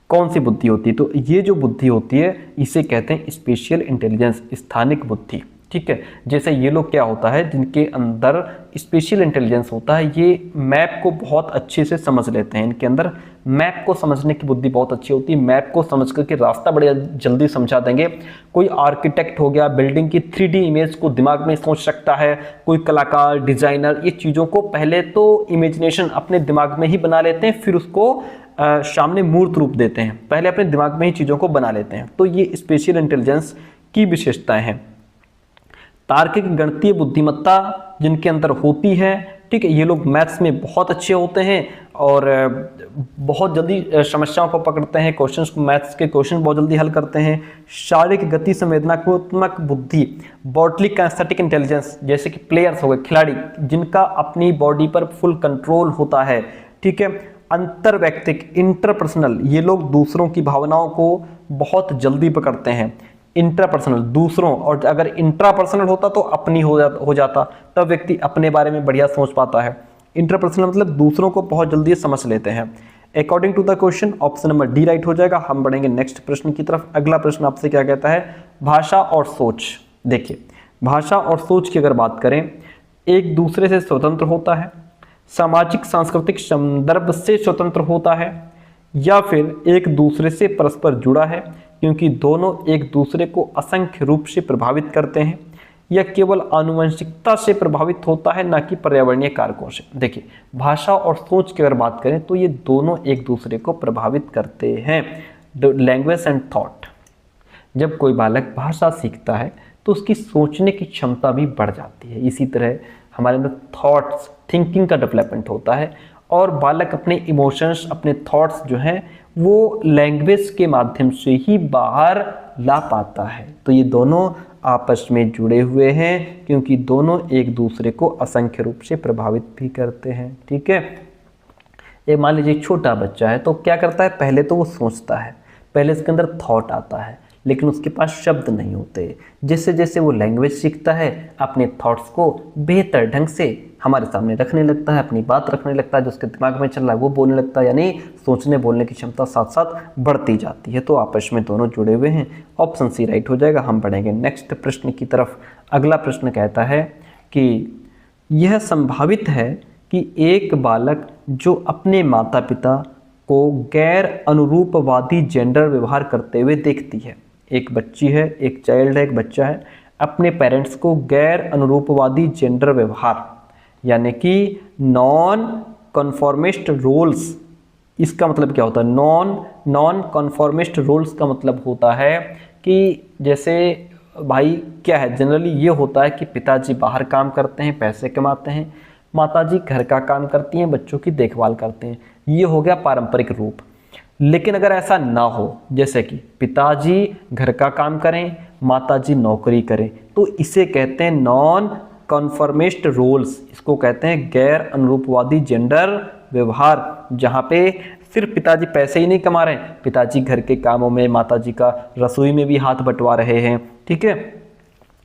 [SPEAKER 1] कौन सी बुद्धि होती है? तो ये जो बुद्धि होती है इसे कहते हैं स्पेशियल इंटेलिजेंस, स्थानिक बुद्धि। ठीक है, जैसे ये लोग क्या होता है जिनके अंदर स्पेशल इंटेलिजेंस होता है, ये मैप को बहुत अच्छे से समझ लेते हैं, इनके अंदर मैप को समझने की बुद्धि बहुत अच्छी होती है, मैप को समझ करके रास्ता बड़े जल्दी समझा देंगे। कोई आर्किटेक्ट हो गया, बिल्डिंग की 3D इमेज को दिमाग में सोच सकता है, कोई कलाकार, डिजाइनर, ये चीज़ों को पहले तो इमेजिनेशन अपने दिमाग में ही बना लेते हैं, फिर उसको सामने मूर्त रूप देते हैं, पहले अपने दिमाग में ही चीज़ों को बना लेते हैं। तो ये स्पेशल इंटेलिजेंस की विशेषताएं हैं। तार्किक गणितीय बुद्धिमत्ता जिनके अंदर होती है, ठीक है, ये लोग मैथ्स में बहुत अच्छे होते हैं और बहुत जल्दी समस्याओं को पकड़ते हैं, क्वेश्चंस को, मैथ्स के क्वेश्चन बहुत जल्दी हल करते हैं। शारीरिक गति संवेदनात्मक बुद्धि, बॉडली काइनेस्थेटिक इंटेलिजेंस, जैसे कि प्लेयर्स हो गए, खिलाड़ी, जिनका अपनी बॉडी पर फुल कंट्रोल होता है। ठीक है, अंतरवैयक्तिक इंटरपर्सनल, ये लोग दूसरों की भावनाओं को बहुत जल्दी पकड़ते हैं। इंटरपर्सनल दूसरों, और अगर इंट्रापर्सनल होता तो अपनी हो जाता, तब व्यक्ति अपने बारे में बढ़िया सोच पाता है। इंटरपर्सनल मतलब दूसरों को बहुत जल्दी समझ लेते हैं। According to the question option number D right हो जाएगा। हम बढ़ेंगे नेक्स्ट प्रश्न की तरफ। अगला प्रश्न आपसे क्या कहता है? भाषा और सोच। देखिए, भाषा और सोच की अगर बात करें, एक दूसरे से स्वतंत्र होता है, सामाजिक सांस्कृतिक संदर्भ से स्वतंत्र होता है, या फिर एक दूसरे से परस्पर जुड़ा है क्योंकि दोनों एक दूसरे को असंख्य रूप से प्रभावित करते हैं, या केवल आनुवंशिकता से प्रभावित होता है ना कि पर्यावरणीय कारकों से। देखिए, भाषा और सोच की अगर बात करें तो ये दोनों एक दूसरे को प्रभावित करते हैं। लैंग्वेज एंड थॉट, जब कोई बालक भाषा सीखता है तो उसकी सोचने की क्षमता भी बढ़ जाती है। इसी तरह हमारे अंदर थॉट्स, थिंकिंग का डेवलपमेंट होता है, और बालक अपने इमोशंस, अपने थॉट्स जो हैं वो लैंग्वेज के माध्यम से ही बाहर ला पाता है। तो ये दोनों आपस में जुड़े हुए हैं क्योंकि दोनों एक दूसरे को असंख्य रूप से प्रभावित भी करते हैं। ठीक है, ये मान लीजिए छोटा बच्चा है तो क्या करता है? पहले तो वो सोचता है, पहले इसके अंदर थॉट आता है, लेकिन उसके पास शब्द नहीं होते। जैसे जैसे वो लैंग्वेज सीखता है, अपने थॉट्स को बेहतर ढंग से हमारे सामने रखने लगता है, अपनी बात रखने लगता है, जो उसके दिमाग में चल रहा है वो बोलने लगता है, यानी सोचने बोलने की क्षमता साथ साथ बढ़ती जाती है। तो आपस में दोनों जुड़े हुए हैं, ऑप्शन सी राइट हो जाएगा। हम बढ़ेंगे नेक्स्ट प्रश्न की तरफ। अगला प्रश्न कहता है कि यह संभावित है कि एक बालक जो अपने माता पिता को गैर अनुरूपवादी जेंडर व्यवहार करते हुए देखती है, एक बच्ची है, एक चाइल्ड है, एक बच्चा है, अपने पेरेंट्स को गैर अनुरूपवादी जेंडर व्यवहार यानी कि नॉन कन्फॉर्मिस्ट रोल्स, इसका मतलब क्या होता है? नॉन कन्फॉर्मिस्ट रोल्स का मतलब होता है कि जैसे भाई क्या है, जनरली ये होता है कि पिताजी बाहर काम करते हैं, पैसे कमाते हैं, माताजी घर का काम करती हैं, बच्चों की देखभाल करते हैं, ये हो गया पारंपरिक रूप। लेकिन अगर ऐसा ना हो, जैसे कि पिताजी घर का काम करें, माताजी नौकरी करें, तो इसे कहते हैं नॉन कन्फॉर्मिस्ट रोल्स, इसको कहते हैं गैर अनुरूपवादी जेंडर व्यवहार, जहाँ पे सिर्फ पिताजी पैसे ही नहीं कमा रहे हैं, पिताजी घर के कामों में, माताजी का रसोई में भी हाथ बंटवा रहे हैं, ठीक है,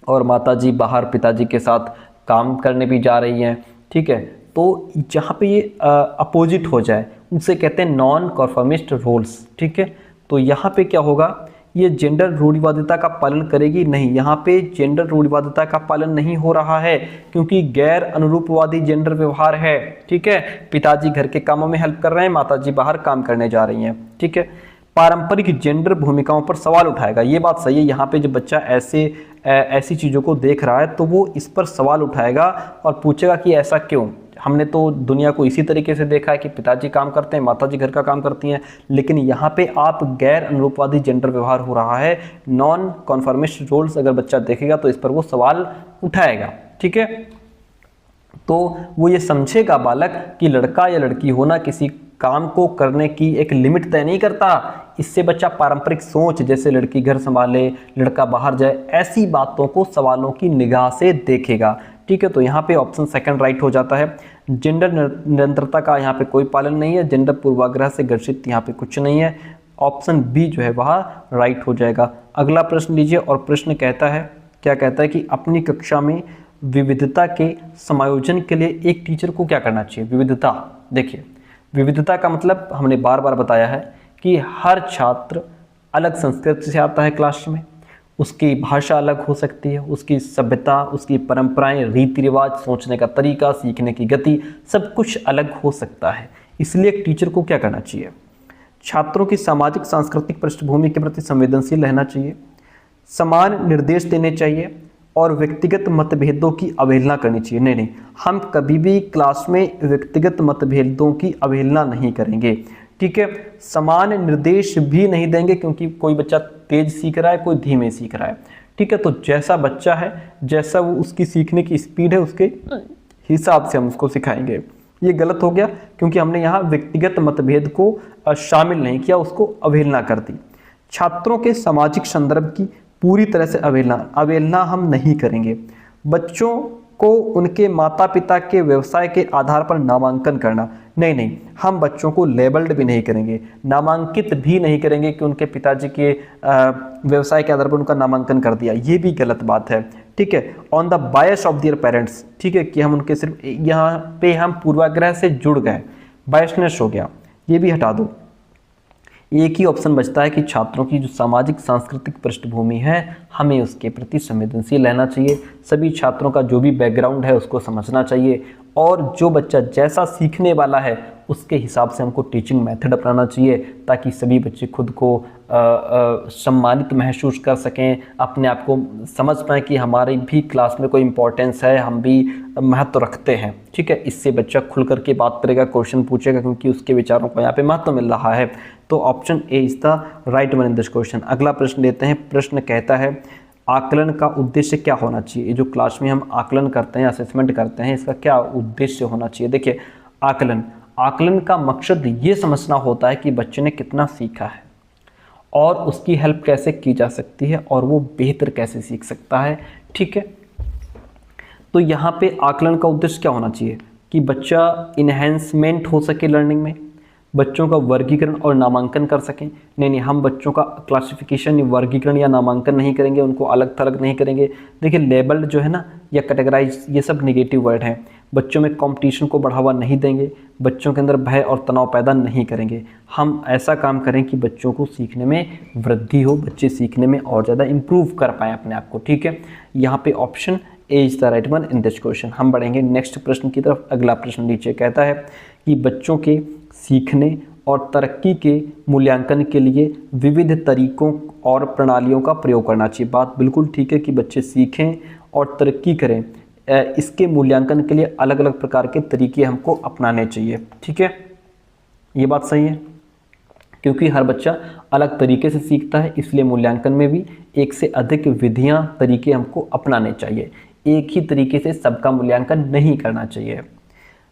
[SPEAKER 1] और माताजी बाहर पिताजी के साथ काम करने भी जा रही हैं, ठीक है। तो जहाँ पे ये अपोजिट हो जाए उसे कहते हैं नॉन कन्फॉर्मिस्ट रोल्स, ठीक है। तो यहाँ पे क्या होगा, ये जेंडर रूढ़िवादिता का पालन करेगी नहीं, यहाँ पे जेंडर रूढ़िवादिता का पालन नहीं हो रहा है क्योंकि गैर अनुरूपवादी जेंडर व्यवहार है, ठीक है। पिताजी घर के कामों में हेल्प कर रहे हैं, माताजी बाहर काम करने जा रही हैं, ठीक है। पारंपरिक जेंडर भूमिकाओं पर सवाल उठाएगा, ये बात सही है। यहाँ पे जब बच्चा ऐसी चीज़ों को देख रहा है तो वो इस पर सवाल उठाएगा और पूछेगा कि ऐसा क्यों, हमने तो दुनिया को इसी तरीके से देखा है कि पिताजी काम करते हैं, माताजी घर का काम करती हैं, लेकिन यहाँ पे आप गैर अनुरूपवादी जेंडर व्यवहार हो रहा है, नॉन कन्फॉर्मिस्ट रोल्स अगर बच्चा देखेगा तो इस पर वो सवाल उठाएगा, ठीक है। तो वो ये समझेगा बालक कि लड़का या लड़की होना किसी काम को करने की एक लिमिट तय नहीं करता। इससे बच्चा पारंपरिक सोच, जैसे लड़की घर संभाले, लड़का बाहर जाए, ऐसी बातों को सवालों की निगाह से देखेगा, ठीक है। तो यहाँ पे ऑप्शन सेकंड राइट हो जाता है। जेंडर निरंतरता का यहाँ पे कोई पालन नहीं है, जेंडर पूर्वाग्रह से ग्रसित यहाँ पे कुछ नहीं है, ऑप्शन बी जो है वह राइट हो जाएगा। अगला प्रश्न लीजिए, और प्रश्न कहता है, क्या कहता है कि अपनी कक्षा में विविधता के समायोजन के लिए एक टीचर को क्या करना चाहिए? विविधता, देखिए विविधता का मतलब हमने बार बार बताया है कि हर छात्र अलग संस्कृति से आता है क्लास में, उसकी भाषा अलग हो सकती है, उसकी सभ्यता, उसकी परंपराएं, रीति रिवाज, सोचने का तरीका, सीखने की गति, सब कुछ अलग हो सकता है। इसलिए एक टीचर को क्या करना चाहिए? छात्रों की सामाजिक सांस्कृतिक पृष्ठभूमि के प्रति संवेदनशील रहना चाहिए, समान निर्देश देने चाहिए और व्यक्तिगत मतभेदों की अवहेलना करनी चाहिए। नहीं, हम कभी भी क्लास में व्यक्तिगत मतभेदों की अवहेलना नहीं करेंगे, ठीक है। समान निर्देश भी नहीं देंगे क्योंकि कोई बच्चा तेज सीख रहा है, कोई धीमे सीख रहा है, ठीक है। तो जैसा बच्चा है, जैसा वो उसकी सीखने की स्पीड है, उसके हिसाब से हम उसको सिखाएंगे। ये गलत हो गया क्योंकि हमने यहाँ व्यक्तिगत मतभेद को शामिल नहीं किया, उसको अवहेलना कर दी। छात्रों के सामाजिक संदर्भ की पूरी तरह से अवहेलना हम नहीं करेंगे। बच्चों को उनके माता पिता के व्यवसाय के आधार पर नामांकन करना, नहीं, हम बच्चों को लेबल्ड भी नहीं करेंगे, नामांकित भी नहीं करेंगे कि उनके पिताजी के व्यवसाय के आधार पर उनका नामांकन कर दिया, ये भी गलत बात है, ठीक है। On the bias of their parents, ठीक है, कि हम उनके सिर्फ यहाँ पे हम पूर्वाग्रह से जुड़ गए, बायसनेस हो गया, ये भी हटा दो। एक ही ऑप्शन बचता है कि छात्रों की जो सामाजिक सांस्कृतिक पृष्ठभूमि है, हमें उसके प्रति संवेदनशील रहना चाहिए। सभी छात्रों का जो भी बैकग्राउंड है उसको समझना चाहिए, और जो बच्चा जैसा सीखने वाला है उसके हिसाब से हमको टीचिंग मेथड अपनाना चाहिए, ताकि सभी बच्चे खुद को सम्मानित महसूस कर सकें, अपने आप को समझ पाएँ कि हमारी भी क्लास में कोई इम्पोर्टेंस है, हम भी महत्व रखते हैं, ठीक है। इससे बच्चा खुल करके बात करेगा, क्वेश्चन पूछेगा, क्योंकि उसके विचारों को यहाँ पे महत्व मिल रहा है। तो option A is the right one in this question. अगला प्रश्न लेते हैं। प्रश्न कहता है, आकलन का उद्देश्य क्या होना चाहिए? ये जो क्लास में हम आकलन करते हैं, असेसमेंट करते हैं, इसका क्या उद्देश्य होना चाहिए? देखिए, आकलन का मकसद ये समझना होता है कि बच्चे ने कितना सीखा है और उसकी हेल्प कैसे की जा सकती है और वो बेहतर कैसे सीख सकता है, ठीक है। तो यहाँ पे आकलन का उद्देश्य क्या होना चाहिए कि बच्चा इन्हेंसमेंट हो सके लर्निंग में, बच्चों का वर्गीकरण और नामांकन कर सकें। नहीं, हम बच्चों का क्लासिफिकेशन, वर्गीकरण या नामांकन नहीं करेंगे, उनको अलग थलग नहीं करेंगे। देखिए लेबल्ड जो है ना, या कैटेगराइज, ये सब नेगेटिव वर्ड हैं। बच्चों में कंपटीशन को बढ़ावा नहीं देंगे, बच्चों के अंदर भय और तनाव पैदा नहीं करेंगे। हम ऐसा काम करें कि बच्चों को सीखने में वृद्धि हो, बच्चे सीखने में और ज़्यादा इम्प्रूव कर पाएँ अपने आप को। ठीक है, यहाँ पे option A is the right one in this question. हम बढ़ेंगे नेक्स्ट प्रश्न की तरफ। अगला प्रश्न नीचे कहता है कि बच्चों के सीखने और तरक्की के मूल्यांकन के लिए विविध तरीकों और प्रणालियों का प्रयोग करना चाहिए। बात बिल्कुल ठीक है कि बच्चे सीखें और तरक्की करें, इसके मूल्यांकन के लिए अलग अलग प्रकार के तरीके हमको अपनाने चाहिए। ठीक है, ये बात सही है, क्योंकि हर बच्चा अलग तरीके से सीखता है, इसलिए मूल्यांकन में भी एक से अधिक विधियां, तरीके हमको अपनाने चाहिए। एक ही तरीके से सबका मूल्यांकन नहीं करना चाहिए।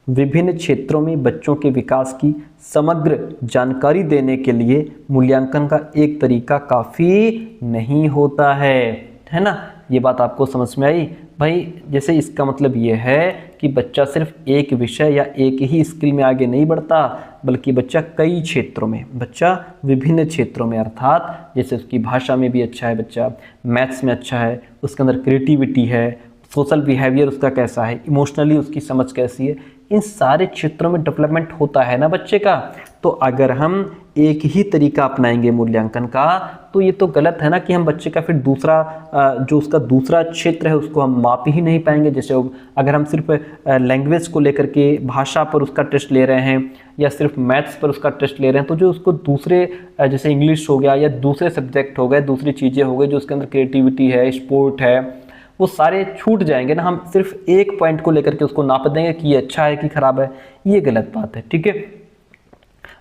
[SPEAKER 1] विभिन्न क्षेत्रों में बच्चों के विकास की समग्र जानकारी देने के लिए मूल्यांकन का एक तरीका काफ़ी नहीं होता है ना। ये बात आपको समझ में आई भाई? जैसे इसका मतलब ये है कि बच्चा सिर्फ एक विषय या एक ही स्किल में आगे नहीं बढ़ता, बल्कि बच्चा कई क्षेत्रों में, बच्चा विभिन्न क्षेत्रों में, अर्थात जैसे उसकी भाषा में भी अच्छा है बच्चा, मैथ्स में अच्छा है, उसके अंदर क्रिएटिविटी है, सोशल बिहेवियर उसका कैसा है, इमोशनली उसकी समझ कैसी है, इन सारे क्षेत्रों में डेवलपमेंट होता है ना बच्चे का। तो अगर हम एक ही तरीका अपनाएंगे मूल्यांकन का, तो ये तो गलत है ना कि हम बच्चे का फिर दूसरा जो उसका दूसरा क्षेत्र है उसको हम माप ही नहीं पाएंगे। जैसे अगर हम सिर्फ लैंग्वेज को लेकर के, भाषा पर उसका टेस्ट ले रहे हैं या सिर्फ मैथ्स पर उसका टेस्ट ले रहे हैं, तो जो उसको दूसरे जैसे इंग्लिश हो गया या दूसरे सब्जेक्ट हो गए, दूसरी चीज़ें हो गई, जो उसके अंदर क्रिएटिविटी है, स्पोर्ट है, वो सारे छूट जाएंगे ना। हम सिर्फ एक पॉइंट को लेकर के उसको नाप देंगे कि ये अच्छा है कि खराब है, ये गलत बात है। ठीक है,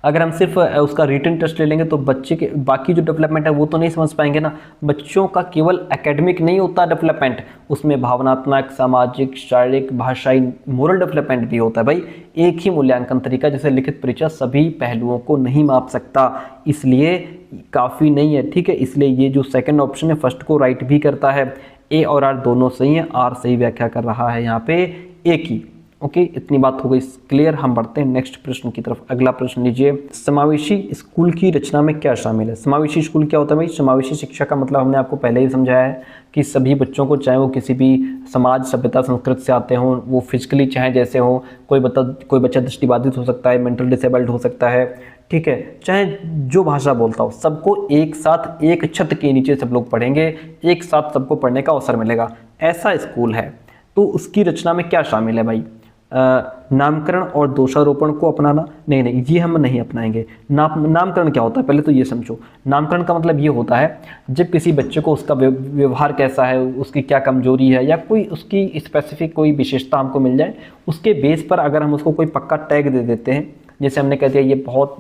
[SPEAKER 1] अगर हम सिर्फ उसका रिटन टेस्ट ले लेंगे तो बच्चे के बाकी जो डेवलपमेंट है वो तो नहीं समझ पाएंगे ना। बच्चों का केवल एकेडमिक नहीं होता डेवलपमेंट, उसमें भावनात्मक, सामाजिक, शारीरिक, भाषाई, मोरल डेवलपमेंट भी होता है भाई। एक ही मूल्यांकन तरीका जैसे लिखित परीक्षा सभी पहलुओं को नहीं माप सकता, इसलिए काफ़ी नहीं है। ठीक है, इसलिए ये जो सेकंड ऑप्शन है फर्स्ट को राइट भी करता है। ए और आर दोनों सही है, आर सही व्याख्या कर रहा है यहाँ पे ए की। ओके, इतनी बात हो गई क्लियर। हम बढ़ते हैं नेक्स्ट प्रश्न की तरफ। अगला प्रश्न लीजिए, समावेशी स्कूल की रचना में क्या शामिल है? समावेशी स्कूल क्या होता है भाई? समावेशी शिक्षा का मतलब हमने आपको पहले ही समझाया है कि सभी बच्चों को, चाहे वो किसी भी समाज, सभ्यता, संस्कृति से आते हों, वो फिजिकली चाहे जैसे हो, कोई बच्चा दृष्टिबाधित हो सकता है, मेंटल डिसेबल्ड हो सकता है, ठीक है, चाहे जो भाषा बोलता हो, सबको एक साथ एक छत के नीचे सब लोग पढ़ेंगे, एक साथ सबको पढ़ने का अवसर मिलेगा, ऐसा स्कूल है। तो उसकी रचना में क्या शामिल है भाई? नामकरण और दोषारोपण को अपनाना? नहीं, ये हम नहीं अपनाएंगे। नामकरण क्या होता है पहले तो ये समझो। नामकरण का मतलब ये होता है जब किसी बच्चे को उसका व्यवहार कैसा है, उसकी क्या कमजोरी है, या कोई उसकी स्पेसिफिक कोई विशेषता हमको मिल जाए, उसके बेस पर अगर हम उसको कोई पक्का टैग दे देते हैं, जैसे हमने कह दिया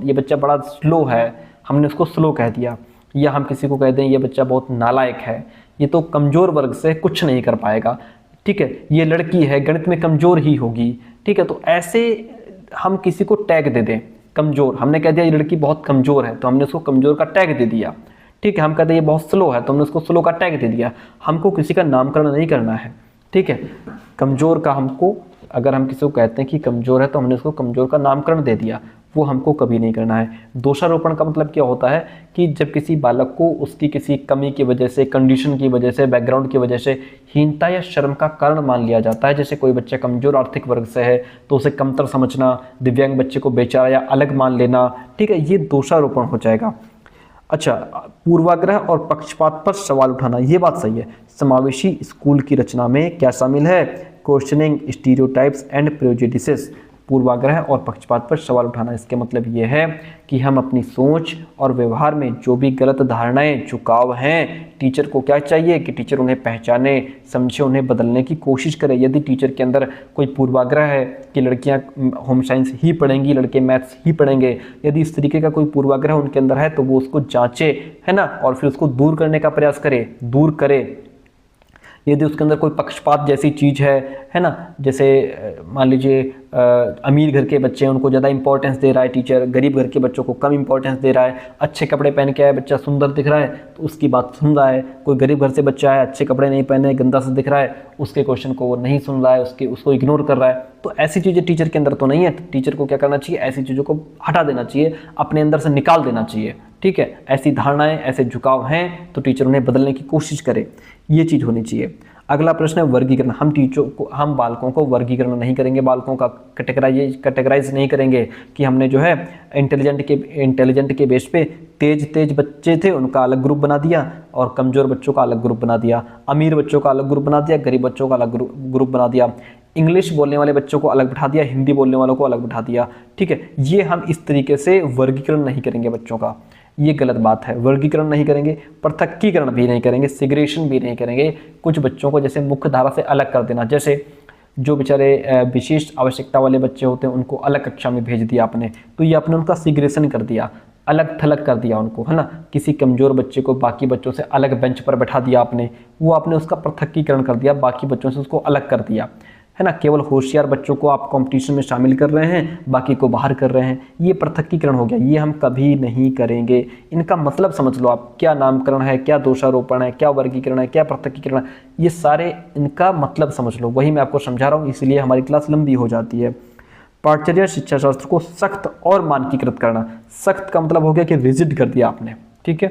[SPEAKER 1] ये बच्चा बड़ा स्लो है, हमने उसको स्लो कह दिया, या हम किसी को कह दें ये बच्चा बहुत नालायक है, ये तो कमज़ोर वर्ग से कुछ नहीं कर पाएगा, ठीक है, ये लड़की है गणित में कमज़ोर ही होगी, ठीक है, तो ऐसे हम किसी को टैग दे दें कमज़ोर। हमने कह दिया ये लड़की बहुत कमज़ोर है तो हमने उसको कमज़ोर का टैग दे दिया, ठीक है। हम कहते हैं ये बहुत स्लो है तो हमने उसको स्लो का टैग दे दिया। हमको किसी का नामकरण नहीं करना है, ठीक है। कमज़ोर का हमको, अगर हम किसी को कहते हैं कि कमज़ोर है तो हमने उसको कमज़ोर का नामकरण दे दिया, वो हमको कभी नहीं करना है। दोषारोपण का मतलब क्या होता है कि जब किसी बालक को उसकी किसी कमी की वजह से, कंडीशन की वजह से, बैकग्राउंड की वजह से हीनता या शर्म का कारण मान लिया जाता है। जैसे कोई बच्चा कमज़ोर आर्थिक वर्ग से है तो उसे कमतर समझना, दिव्यांग बच्चे को बेचारा या अलग मान लेना, ठीक है, ये दोषारोपण हो जाएगा। अच्छा, पूर्वाग्रह और पक्षपात पर सवाल उठाना, ये बात सही है। समावेशी स्कूल की रचना में क्या शामिल है? Questioning stereotypes and prejudices. पूर्वाग्रह और पक्षपात पर सवाल उठाना, इसके मतलब ये है कि हम अपनी सोच और व्यवहार में जो भी गलत धारणाएं, झुकाव हैं, टीचर को क्या चाहिए कि टीचर उन्हें पहचाने, समझे, उन्हें बदलने की कोशिश करे। यदि टीचर के अंदर कोई पूर्वाग्रह है कि लड़कियां होम साइंस ही पढ़ेंगी, लड़के मैथ्स ही पढ़ेंगे, यदि इस तरीके का कोई पूर्वाग्रह उनके अंदर है तो वो उसको जांचे, है ना, और फिर उसको दूर करने का प्रयास करे, दूर करे। यदि उसके अंदर कोई पक्षपात जैसी चीज़ है ना, जैसे मान लीजिए अमीर घर के बच्चे हैं उनको ज़्यादा इंपॉर्टेंस दे रहा है टीचर, गरीब घर के बच्चों को कम इंपॉर्टेंस दे रहा है, अच्छे कपड़े पहन के आया बच्चा सुंदर दिख रहा है तो उसकी बात सुन रहा है, कोई गरीब घर से बच्चा है अच्छे कपड़े नहीं पहने गंदा सा दिख रहा है उसके क्वेश्चन को वो नहीं सुन रहा है, उसको इग्नोर कर रहा है। तो ऐसी चीज़ें टीचर के अंदर तो नहीं है, तो टीचर को क्या करना चाहिए, ऐसी चीज़ों को हटा देना चाहिए, अपने अंदर से निकाल देना चाहिए। ठीक है, ऐसी धारणाएं ऐसे झुकाव हैं तो टीचर उन्हें बदलने की कोशिश करे, ये चीज़ होनी चाहिए। अगला प्रश्न है वर्गीकरण। हम बालकों को वर्गीकरण नहीं करेंगे, बालकों का कैटेगराइज नहीं करेंगे कि हमने जो है इंटेलिजेंट के बेस पे तेज बच्चे थे उनका अलग ग्रुप बना दिया और कमज़ोर बच्चों का अलग ग्रुप बना दिया, अमीर बच्चों का अलग ग्रुप बना दिया, गरीब बच्चों का अलग ग्रुप बना दिया, इंग्लिश बोलने वाले बच्चों को अलग बिठा दिया, हिंदी बोलने वालों को अलग बिठा दिया। ठीक है, ये हम इस तरीके से वर्गीकरण नहीं करेंगे बच्चों का, ये गलत बात है। वर्गीकरण नहीं करेंगे, पृथक्कीकरण भी नहीं करेंगे, सेग्रेगेशन भी नहीं करेंगे। कुछ बच्चों को जैसे मुख्य धारा से अलग कर देना, जैसे जो बेचारे विशेष आवश्यकता वाले बच्चे होते हैं उनको अलग कक्षा में भेज दिया आपने, तो ये आपने उनका सेग्रेगेशन कर दिया, अलग थलग कर दिया उनको, है ना। किसी कमज़ोर बच्चे को बाकी बच्चों से अलग बेंच पर बैठा दिया आपने, वो आपने उसका पृथक्कीकरण कर दिया, बाकी बच्चों से उसको अलग कर दिया, है ना। केवल होशियार बच्चों को आप कंपटीशन में शामिल कर रहे हैं, बाकी को बाहर कर रहे हैं, ये पृथक्कीकरण हो गया, ये हम कभी नहीं करेंगे। इनका मतलब समझ लो आप, क्या नामकरण है, क्या दोषारोपण है, क्या वर्गीकरण है, क्या पृथक्कीकरण है, ये सारे इनका मतलब समझ लो, वही मैं आपको समझा रहा हूँ, इसलिए हमारी क्लास लंबी हो जाती है। पाठचर्या शिक्षा शास्त्र को सख्त और मानकीकृत करना। सख्त का मतलब हो गया कि रिजिड कर दिया आपने। ठीक है,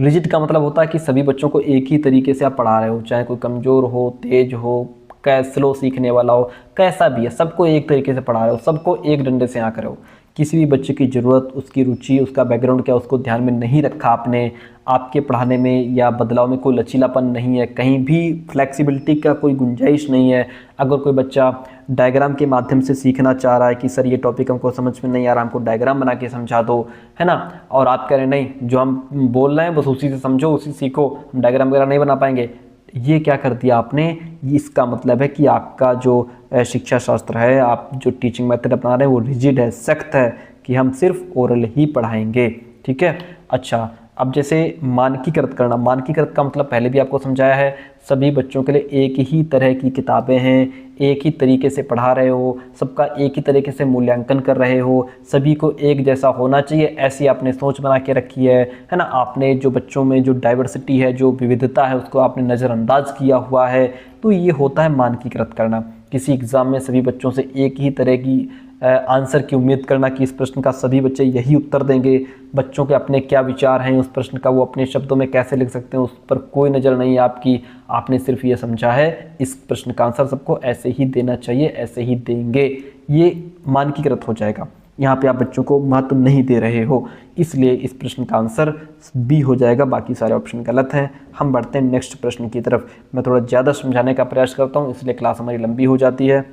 [SPEAKER 1] रिजिड का मतलब होता है कि सभी बच्चों को एक ही तरीके से आप पढ़ा रहे हो, चाहे कोई कमज़ोर हो, तेज हो, स्लो सीखने वाला हो, कैसा भी है, सबको एक तरीके से पढ़ा रहे हो, सबको एक डंडे से आंक रहे हो। किसी भी बच्चे की ज़रूरत, उसकी रुचि, उसका बैकग्राउंड क्या, उसको ध्यान में नहीं रखा आपने। आपके पढ़ाने में या बदलाव में कोई लचीलापन नहीं है, कहीं भी फ्लेक्सिबिलिटी का कोई गुंजाइश नहीं है। अगर कोई बच्चा डायग्राम के माध्यम से सीखना चाह रहा है कि सर ये टॉपिक हमको समझ में नहीं आ रहा, हमको डायग्राम बना के समझा दो, है ना, और आप कह रहे हैं नहीं जो हम बोल रहे हैं बस उसी से समझो, उसी सीखो, हम डायग्राम वगैरह नहीं बना पाएंगे, ये क्या कर दिया आपने, इसका मतलब है कि आपका जो शिक्षा शास्त्र है, आप जो टीचिंग मेथड अपना रहे हैं वो रिजिड है, सख्त है कि हम सिर्फ ओरल ही पढ़ाएंगे। ठीक है, अच्छा अब जैसे मानकीकृत करना, मानकीकृत का मतलब पहले भी आपको समझाया है, सभी बच्चों के लिए एक ही तरह की किताबें हैं, एक ही तरीके से पढ़ा रहे हो, सबका एक ही तरीके से मूल्यांकन कर रहे हो, सभी को एक जैसा होना चाहिए, ऐसी आपने सोच बना के रखी है ना। आपने जो बच्चों में जो डाइवर्सिटी है, जो विविधता है, उसको आपने नज़रअंदाज किया हुआ है, तो ये होता है मानकीकृत करना। किसी एग्ज़ाम में सभी बच्चों से एक ही तरह की आंसर की उम्मीद करना कि इस प्रश्न का सभी बच्चे यही उत्तर देंगे, बच्चों के अपने क्या विचार हैं उस प्रश्न का, वो अपने शब्दों में कैसे लिख सकते हैं, उस पर कोई नज़र नहीं है आपकी। आपने सिर्फ ये समझा है इस प्रश्न का आंसर सबको ऐसे ही देना चाहिए, ऐसे ही देंगे, ये मानकीकृत हो जाएगा। यहाँ पे आप बच्चों को महत्व नहीं दे रहे हो, इसलिए इस प्रश्न का आंसर बी हो जाएगा, बाकी सारे ऑप्शन गलत हैं। हम बढ़ते हैं नेक्स्ट प्रश्न की तरफ। मैं थोड़ा ज़्यादा समझाने का प्रयास करता हूँ, इसलिए क्लास हमारी लंबी हो जाती है।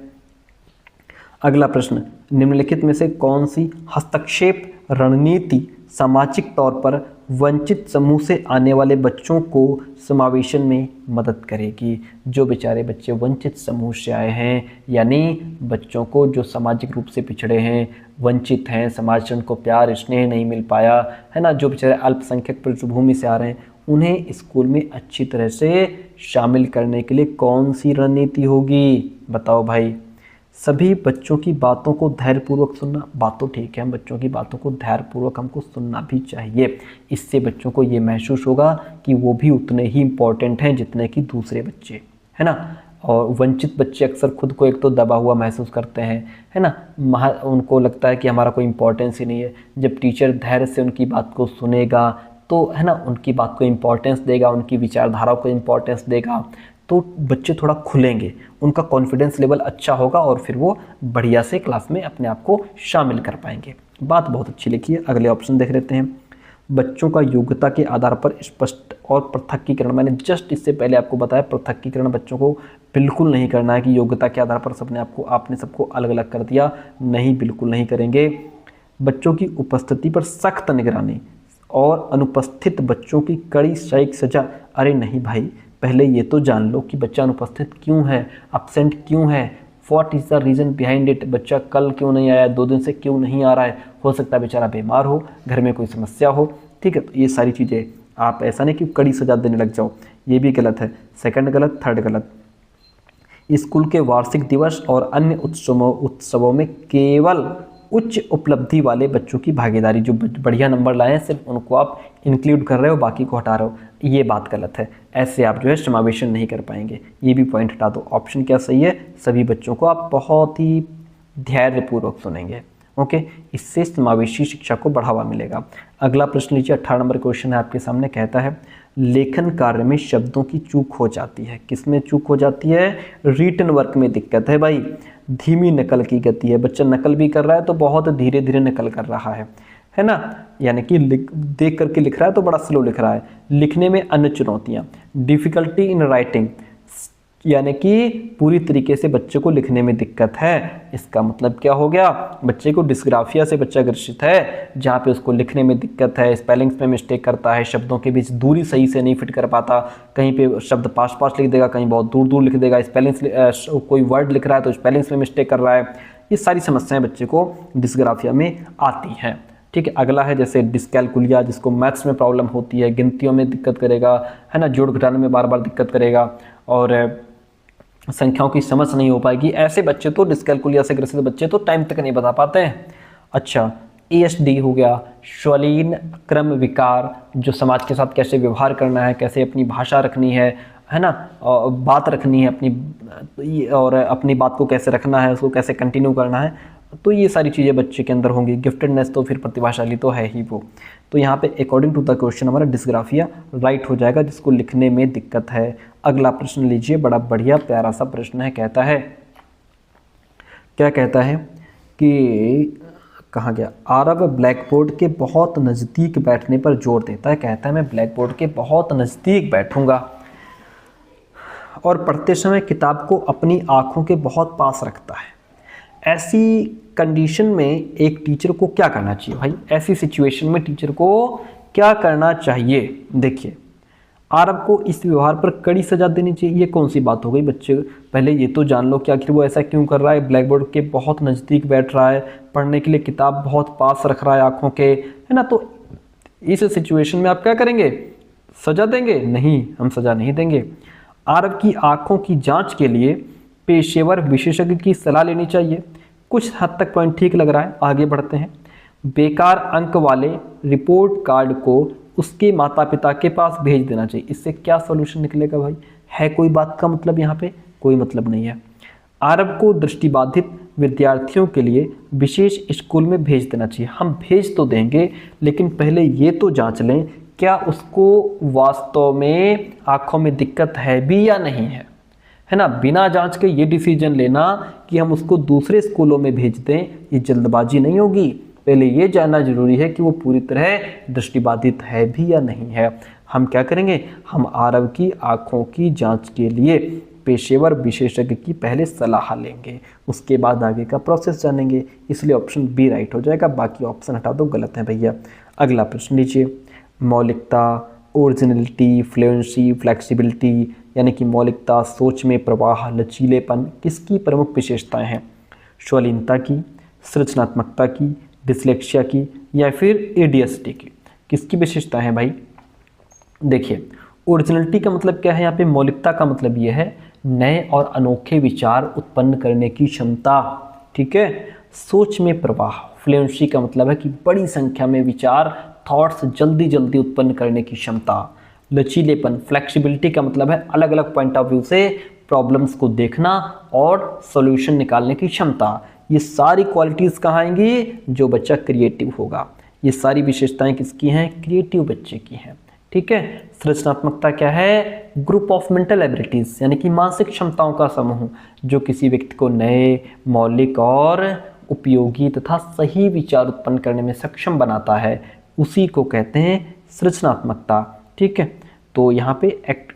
[SPEAKER 1] अगला प्रश्न, निम्नलिखित में से कौन सी हस्तक्षेप रणनीति सामाजिक तौर पर वंचित समूह से आने वाले बच्चों को समावेशन में मदद करेगी। जो बेचारे बच्चे वंचित समूह से आए हैं, यानी बच्चों को जो सामाजिक रूप से पिछड़े हैं, वंचित हैं, समाज से उनको प्यार स्नेह नहीं मिल पाया, है ना, जो बेचारे अल्पसंख्यक पृष्ठभूमि से आ रहे हैं, उन्हें स्कूल में अच्छी तरह से शामिल करने के लिए कौन सी रणनीति होगी, बताओ भाई। सभी बच्चों की बातों को धैर्यपूर्वक सुनना, बात तो ठीक है, हम बच्चों की बातों को धैर्यपूर्वक हमको सुनना भी चाहिए, इससे बच्चों को ये महसूस होगा कि वो भी उतने ही इम्पोर्टेंट हैं जितने कि दूसरे बच्चे, है ना। और वंचित बच्चे अक्सर खुद को एक तो दबा हुआ महसूस करते हैं, है ना, उनको लगता है कि हमारा कोई इम्पोर्टेंस ही नहीं है। जब टीचर धैर्य से उनकी बात को सुनेगा तो, है ना, उनकी बात को इम्पोर्टेंस देगा, उनकी विचारधारा को इम्पोर्टेंस देगा, तो बच्चे थोड़ा खुलेंगे, उनका कॉन्फिडेंस लेवल अच्छा होगा और फिर वो बढ़िया से क्लास में अपने आप को शामिल कर पाएंगे। बात बहुत अच्छी लिखी है। अगले ऑप्शन देख लेते हैं। बच्चों का योग्यता के आधार पर स्पष्ट और पृथक्कीकरण, मैंने जस्ट इससे पहले आपको बताया पृथक्कीकरण बच्चों को बिल्कुल नहीं करना है कि योग्यता के आधार पर आपने सबको अलग अलग कर दिया, नहीं, बिल्कुल नहीं करेंगे। बच्चों की उपस्थिति पर सख्त निगरानी और अनुपस्थित बच्चों की कड़ी शारीरिक सजा। अरे नहीं भाई, पहले ये तो जान लो कि बच्चा अनुपस्थित क्यों है, अपसेंट क्यों है, what is the reason behind it. बच्चा कल क्यों नहीं आया, 2 दिन से क्यों नहीं आ रहा है, हो सकता है बेचारा बीमार हो, घर में कोई समस्या हो, ठीक है। तो ये सारी चीज़ें आप ऐसा नहीं कि कड़ी सजा देने लग जाओ, ये भी गलत है। सेकंड गलत, थर्ड गलत। स्कूल के वार्षिक दिवस और अन्य उत्सवों में केवल उच्च उपलब्धि वाले बच्चों की भागीदारी, जो बढ़िया नंबर लाए हैं सिर्फ उनको आप इंक्लूड कर रहे हो, बाकी को हटा रहे हो, ये बात गलत है। ऐसे आप जो है समावेशन नहीं कर पाएंगे, ये भी पॉइंट हटा दो। ऑप्शन क्या सही है? सभी बच्चों को आप बहुत ही धैर्यपूर्वक सुनेंगे। ओके, इससे समावेशी शिक्षा को बढ़ावा मिलेगा। अगला प्रश्न लीजिए, 18 नंबर क्वेश्चन है आपके सामने। कहता है लेखन कार्य में शब्दों की चूक हो जाती है। किसमें चूक हो जाती है? रिटन वर्क में दिक्कत है भाई। धीमी नकल की गति है, बच्चा नकल भी कर रहा है तो बहुत धीरे धीरे नकल कर रहा है ना, यानी कि देख करके लिख रहा है तो बड़ा स्लो लिख रहा है। लिखने में अन्य चुनौतियाँ, डिफिकल्टी इन राइटिंग, यानी कि पूरी तरीके से बच्चे को लिखने में दिक्कत है। इसका मतलब क्या हो गया? बच्चे को डिस्ग्राफिया से बच्चा ग्रसित है, जहाँ पे उसको लिखने में दिक्कत है, स्पेलिंग्स में मिस्टेक करता है, शब्दों के बीच दूरी सही से नहीं फिट कर पाता, कहीं पे शब्द पास पास लिख देगा, कहीं बहुत दूर दूर लिख देगा, स्पेलिंग्स कोई वर्ड लिख रहा है तो स्पेलिंग्स में मिस्टेक कर रहा है। ये सारी समस्याएं बच्चे को डिस्ग्राफिया में आती हैं। ठीक है, अगला है जैसे डिस्कैलकुलिया, जिसको मैथ्स में प्रॉब्लम होती है, गिनतियों में दिक्कत करेगा, है ना, जोड़ घटाने में बार बार दिक्कत करेगा और संख्याओं की समझ नहीं हो पाएगी। ऐसे बच्चे तो, डिस्कैलकुलिया से ग्रसित बच्चे तो टाइम तक नहीं बता पाते हैं। अच्छा, ASD हो गया, श्वलीन क्रम विकार, जो समाज के साथ कैसे व्यवहार करना है, कैसे अपनी भाषा रखनी है ना, और बात रखनी है अपनी, और अपनी बात को कैसे रखना है, उसको कैसे कंटिन्यू करना है, तो ये सारी चीज़ें बच्चे के अंदर होंगी। गिफ्टेडनेस तो फिर प्रतिभाशाली तो है ही वो। तो यहाँ पे अकॉर्डिंग टू द क्वेश्चन हमारा डिस्ग्राफिया राइट हो जाएगा, जिसको लिखने में दिक्कत है। अगला प्रश्न लीजिए, बड़ा बढ़िया प्यारा सा प्रश्न है। कहता है, क्या कहता है कि कहाँ गया? आरव ब्लैक बोर्ड के बहुत नज़दीक बैठने पर जोर देता है। कहता है मैं ब्लैक बोर्ड के बहुत नज़दीक बैठूंगा और पढ़ते समय किताब को अपनी आँखों के बहुत पास रखता है। ऐसी कंडीशन में एक टीचर को क्या करना चाहिए भाई? ऐसी सिचुएशन में टीचर को क्या करना चाहिए? देखिए, आरव को इस व्यवहार पर कड़ी सजा देनी चाहिए। ये कौन सी बात हो गई? बच्चे पहले ये तो जान लो कि आखिर वो ऐसा क्यों कर रहा है। ब्लैक बोर्ड के बहुत नज़दीक बैठ रहा है, पढ़ने के लिए किताब बहुत पास रख रहा है आँखों के, है ना। तो इस सिचुएशन में आप क्या करेंगे? सजा देंगे? नहीं, हम सजा नहीं देंगे। आरव की आँखों की जाँच के लिए पेशेवर विशेषज्ञ की सलाह लेनी चाहिए। कुछ हद तक पॉइंट ठीक लग रहा है, आगे बढ़ते हैं। बेकार अंक वाले रिपोर्ट कार्ड को उसके माता पिता के पास भेज देना चाहिए। इससे क्या सॉल्यूशन निकलेगा भाई? है कोई बात का मतलब? यहाँ पे कोई मतलब नहीं है। आरव को दृष्टिबाधित विद्यार्थियों के लिए विशेष स्कूल में भेज देना चाहिए। हम भेज तो देंगे, लेकिन पहले ये तो जांच लें क्या उसको वास्तव में आँखों में दिक्कत है भी या नहीं है ना। बिना जांच के ये डिसीजन लेना कि हम उसको दूसरे स्कूलों में भेज दें, ये जल्दबाजी नहीं होगी। पहले ये जानना जरूरी है कि वो पूरी तरह दृष्टिबाधित है भी या नहीं है। हम क्या करेंगे? हम आरव की आँखों की जांच के लिए पेशेवर विशेषज्ञ की पहले सलाह लेंगे, उसके बाद आगे का प्रोसेस जानेंगे। इसलिए ऑप्शन बी राइट हो जाएगा, बाकी ऑप्शन हटा दो, गलत है भैया। अगला प्रश्न लीजिए, मौलिकता, ओरिजिनलिटी, फ्लुएंसी, फ्लेक्सिबिलिटी, यानी कि मौलिकता, सोच में प्रवाह, लचीलेपन किसकी प्रमुख विशेषताएं हैं? श्वलीनता की, सृजनात्मकता की, डिसलेक्सिया की, या फिर ADHD की? किसकी विशेषताएं हैं भाई? देखिए, ओरिजिनलिटी का मतलब क्या है यहाँ पे? मौलिकता का मतलब ये है नए और अनोखे विचार उत्पन्न करने की क्षमता, ठीक है। सोच में प्रवाह, फ्लुएंसी का मतलब है कि बड़ी संख्या में विचार, थॉट्स जल्दी जल्दी उत्पन्न करने की क्षमता। लचीलेपन, फ्लेक्सिबिलिटी का मतलब है अलग अलग पॉइंट ऑफ व्यू से प्रॉब्लम्स को देखना और सॉल्यूशन निकालने की क्षमता। ये सारी क्वालिटीज़ कहाँ आएंगी? जो बच्चा क्रिएटिव होगा। ये सारी विशेषताएं किसकी हैं? क्रिएटिव बच्चे की हैं, ठीक है। सृजनात्मकता क्या है? ग्रुप ऑफ मेंटल एबिलिटीज़, यानी कि मानसिक क्षमताओं का समूह जो किसी व्यक्ति को नए, मौलिक और उपयोगी तथा सही विचार उत्पन्न करने में सक्षम बनाता है, उसी को कहते हैं सृजनात्मकता, ठीक है। तो यहाँ पे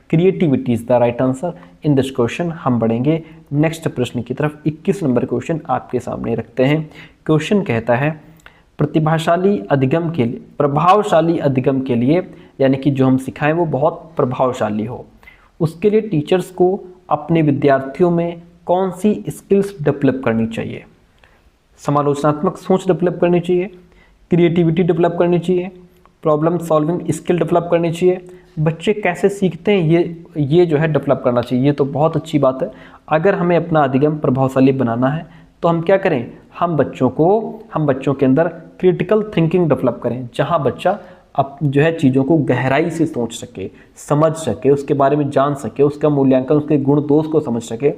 [SPEAKER 1] creativity is the right answer in this question. हम बढ़ेंगे नेक्स्ट प्रश्न की तरफ। 21 नंबर क्वेश्चन आपके सामने रखते हैं। क्वेश्चन कहता है प्रभावशाली अधिगम के लिए, यानी कि जो हम सिखाएं वो बहुत प्रभावशाली हो, उसके लिए टीचर्स को अपने विद्यार्थियों में कौन सी स्किल्स डेवलप करनी चाहिए? समालोचनात्मक सोच डेवलप करनी चाहिए, क्रिएटिविटी डेवलप करनी चाहिए, प्रॉब्लम सॉल्विंग स्किल डेवलप करनी चाहिए। बच्चे कैसे सीखते हैं ये जो है डेवलप करना चाहिए। ये तो बहुत अच्छी बात है। अगर हमें अपना अधिगम प्रभावशाली बनाना है तो हम क्या करें, हम बच्चों के अंदर क्रिटिकल थिंकिंग डेवलप करें, जहां बच्चा अब जो है चीज़ों को गहराई से सोच सके, समझ सके, उसके बारे में जान सके, उसका मूल्यांकन, उसके गुण दोष को समझ सके,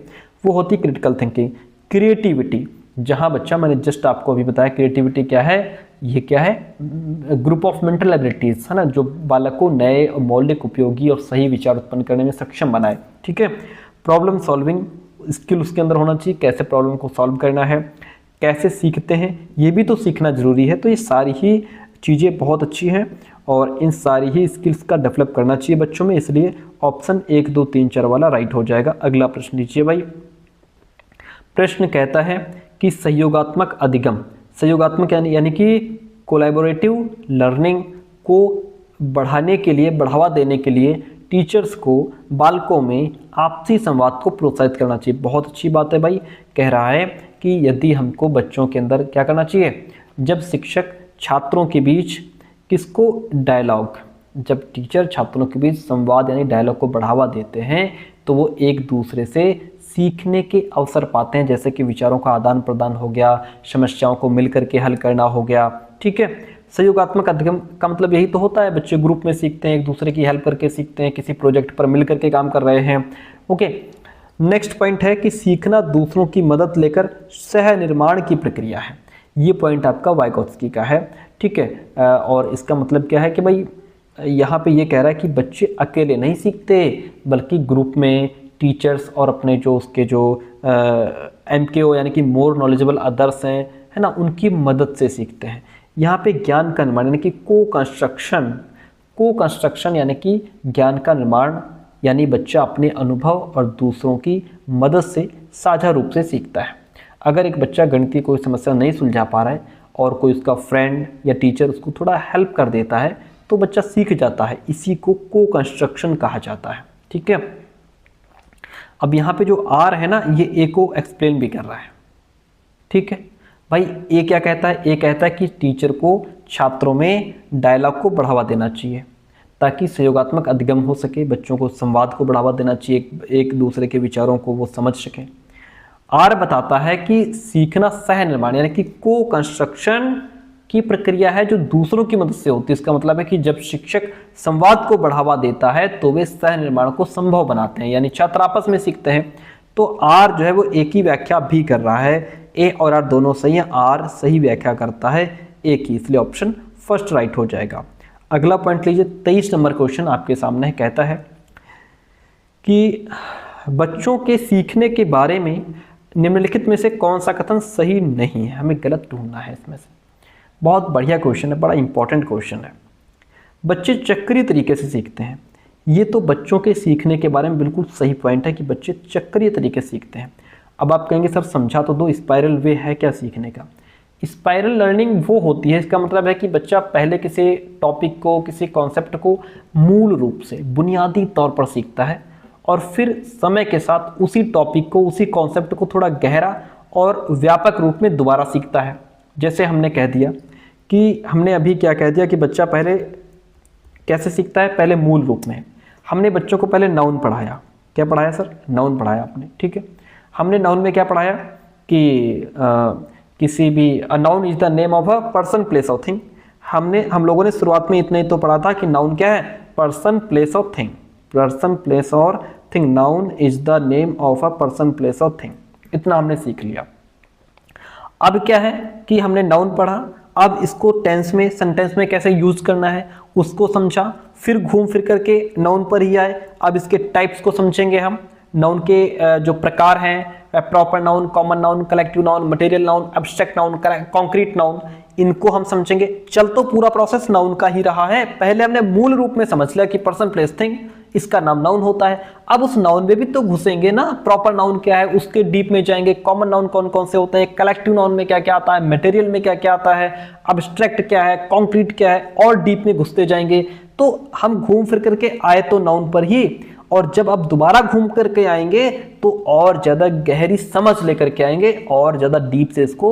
[SPEAKER 1] वो होती क्रिटिकल थिंकिंग। क्रिएटिविटी, जहां बच्चा, मैंने जस्ट आपको अभी बताया क्रिएटिविटी क्या है, ये क्या है, ग्रुप ऑफ मेंटल एबिलिटीज है ना, जो बालक को नए मौलिक, उपयोगी और सही विचार उत्पन्न करने में सक्षम बनाए। ठीक है। प्रॉब्लम सॉल्विंग स्किल उसके अंदर होना चाहिए, कैसे प्रॉब्लम को सॉल्व करना है, कैसे सीखते हैं, ये भी तो सीखना जरूरी है। तो ये सारी ही चीज़ें बहुत अच्छी हैं और इन सारी ही स्किल्स का डेवलप करना चाहिए बच्चों में, इसलिए ऑप्शन 1, 2, 3, 4 वाला राइट हो जाएगा। अगला प्रश्न लीजिए भाई। प्रश्न कहता है कि सहयोगात्मक अधिगम, सहयोगात्मक यानी कि कोलैबोरेटिव लर्निंग को बढ़ाने के लिए, बढ़ावा देने के लिए टीचर्स को बालकों में आपसी संवाद को प्रोत्साहित करना चाहिए। बहुत अच्छी बात है भाई। कह रहा है कि यदि हमको बच्चों के अंदर क्या करना चाहिए, जब शिक्षक छात्रों के बीच किसको, डायलॉग, जब टीचर छात्रों के बीच संवाद यानी डायलॉग को बढ़ावा देते हैं तो वो एक दूसरे से सीखने के अवसर पाते हैं, जैसे कि विचारों का आदान प्रदान हो गया, समस्याओं को मिलकर के हल करना हो गया। ठीक है। सहयोगात्मक अधिगम का मतलब यही तो होता है, बच्चे ग्रुप में सीखते हैं, एक दूसरे की हेल्प करके सीखते हैं, किसी प्रोजेक्ट पर मिल करके काम कर रहे हैं। ओके। नेक्स्ट पॉइंट है कि सीखना दूसरों की मदद लेकर सह निर्माण की प्रक्रिया है। ये पॉइंट आपका वाइगोत्स्की का है। ठीक है। और इसका मतलब क्या है कि भाई यहाँ पे ये कह रहा है कि बच्चे अकेले नहीं सीखते, बल्कि ग्रुप में टीचर्स और अपने जो उसके जो MKO यानी कि मोर नॉलेजेबल अदर्स हैं, है ना, उनकी मदद से सीखते हैं। यहाँ पे ज्ञान का निर्माण यानी कि को कंस्ट्रक्शन यानी कि ज्ञान का निर्माण, यानी बच्चा अपने अनुभव और दूसरों की मदद से साझा रूप से सीखता है। अगर एक बच्चा गणित की कोई समस्या नहीं सुलझा पा रहा है और कोई उसका फ्रेंड या टीचर उसको थोड़ा हेल्प कर देता है तो बच्चा सीख जाता है। इसी को कंस्ट्रक्शन कहा जाता है। ठीक है। अब यहाँ पे जो आर है ना, ये ए को एक्सप्लेन भी कर रहा है। ठीक है भाई। ए क्या कहता है, ए कहता है कि टीचर को छात्रों में डायलॉग को बढ़ावा देना चाहिए ताकि सहयोगात्मक अधिगम हो सके, बच्चों को संवाद को बढ़ावा देना चाहिए, एक दूसरे के विचारों को वो समझ सकें। आर बताता है कि सीखना सह निर्माण यानी कि को कंस्ट्रक्शन की प्रक्रिया है जो दूसरों की मदद से होती है। इसका मतलब है कि जब शिक्षक संवाद को बढ़ावा देता है तो वे सह निर्माण को संभव बनाते हैं, यानी छात्र आपस में सीखते हैं। तो आर जो है वो एक ही व्याख्या भी कर रहा है। ए और आर दोनों सही है, आर सही व्याख्या करता है ए की, इसलिए ऑप्शन फर्स्ट राइट हो जाएगा। अगला पॉइंट लीजिए। 23 नंबर क्वेश्चन आपके सामने कहता है कि बच्चों के सीखने के बारे में निम्नलिखित में से कौन सा कथन सही नहीं है, हमें गलत ढूंढना है इसमें से। बहुत बढ़िया क्वेश्चन है, बड़ा इंपॉर्टेंट क्वेश्चन है। बच्चे चक्रीय तरीके से सीखते हैं, ये तो बच्चों के सीखने के बारे में बिल्कुल सही पॉइंट है कि बच्चे चक्रीय तरीके से सीखते हैं। अब आप कहेंगे सर समझा तो दो, स्पाइरल वे है क्या सीखने का? स्पाइरल लर्निंग वो होती है, इसका मतलब है कि बच्चा पहले किसी टॉपिक को, किसी कॉन्सेप्ट को मूल रूप से बुनियादी तौर पर सीखता है और फिर समय के साथ उसी टॉपिक को, उसी कॉन्सेप्ट को थोड़ा गहरा और व्यापक रूप में दोबारा सीखता है। जैसे हमने कह दिया कि हमने अभी क्या कह दिया कि बच्चा पहले कैसे सीखता है, पहले मूल रूप में। हमने बच्चों को पहले नाउन पढ़ाया। क्या पढ़ाया सर? नाउन पढ़ाया आपने, ठीक है। हमने नाउन में क्या पढ़ाया कि किसी भी noun is the name of a person, place और थिंग। हम लोगों ने शुरुआत में इतना ही तो पढ़ा था कि नाउन क्या है, पर्सन, प्लेस और थिंग। पर्सन, प्लेस और thing, noun is the name of a person, place और थिंग, इतना हमने सीख लिया। अब क्या है कि हमने नाउन पढ़ा, अब इसको टेंस में, सेंटेंस में कैसे यूज करना है उसको समझा, फिर घूम फिर करके नाउन पर ही आए। अब इसके टाइप्स को समझेंगे हम, नाउन के जो प्रकार हैं, proper noun, common noun, collective noun, material noun, abstract noun, concrete noun, इनको हम समझेंगे। चल तो पूरा प्रोसेस नाउन का ही रहा है। पहले हमने मूल रूप में समझ लिया कि पर्सन, प्लेस, थिंग, इसका नाम नाउन होता है। अब उस नाउन में भी तो घुसेंगे ना, प्रॉपर नाउन क्या है उसके डीप में जाएंगे, कॉमन नाउन कौन कौन से होते हैं, कलेक्टिव नाउन में क्या क्या आता है, मटेरियल में क्या क्या आता है, एब्स्ट्रैक्ट क्या है, कॉन्क्रीट क्या है, और डीप में घुसते जाएंगे। तो हम घूम फिर करके आए तो नाउन पर ही, और जब अब दोबारा घूम करके आएंगे तो और ज्यादा गहरी समझ लेकर के आएंगे और ज्यादा डीप से इसको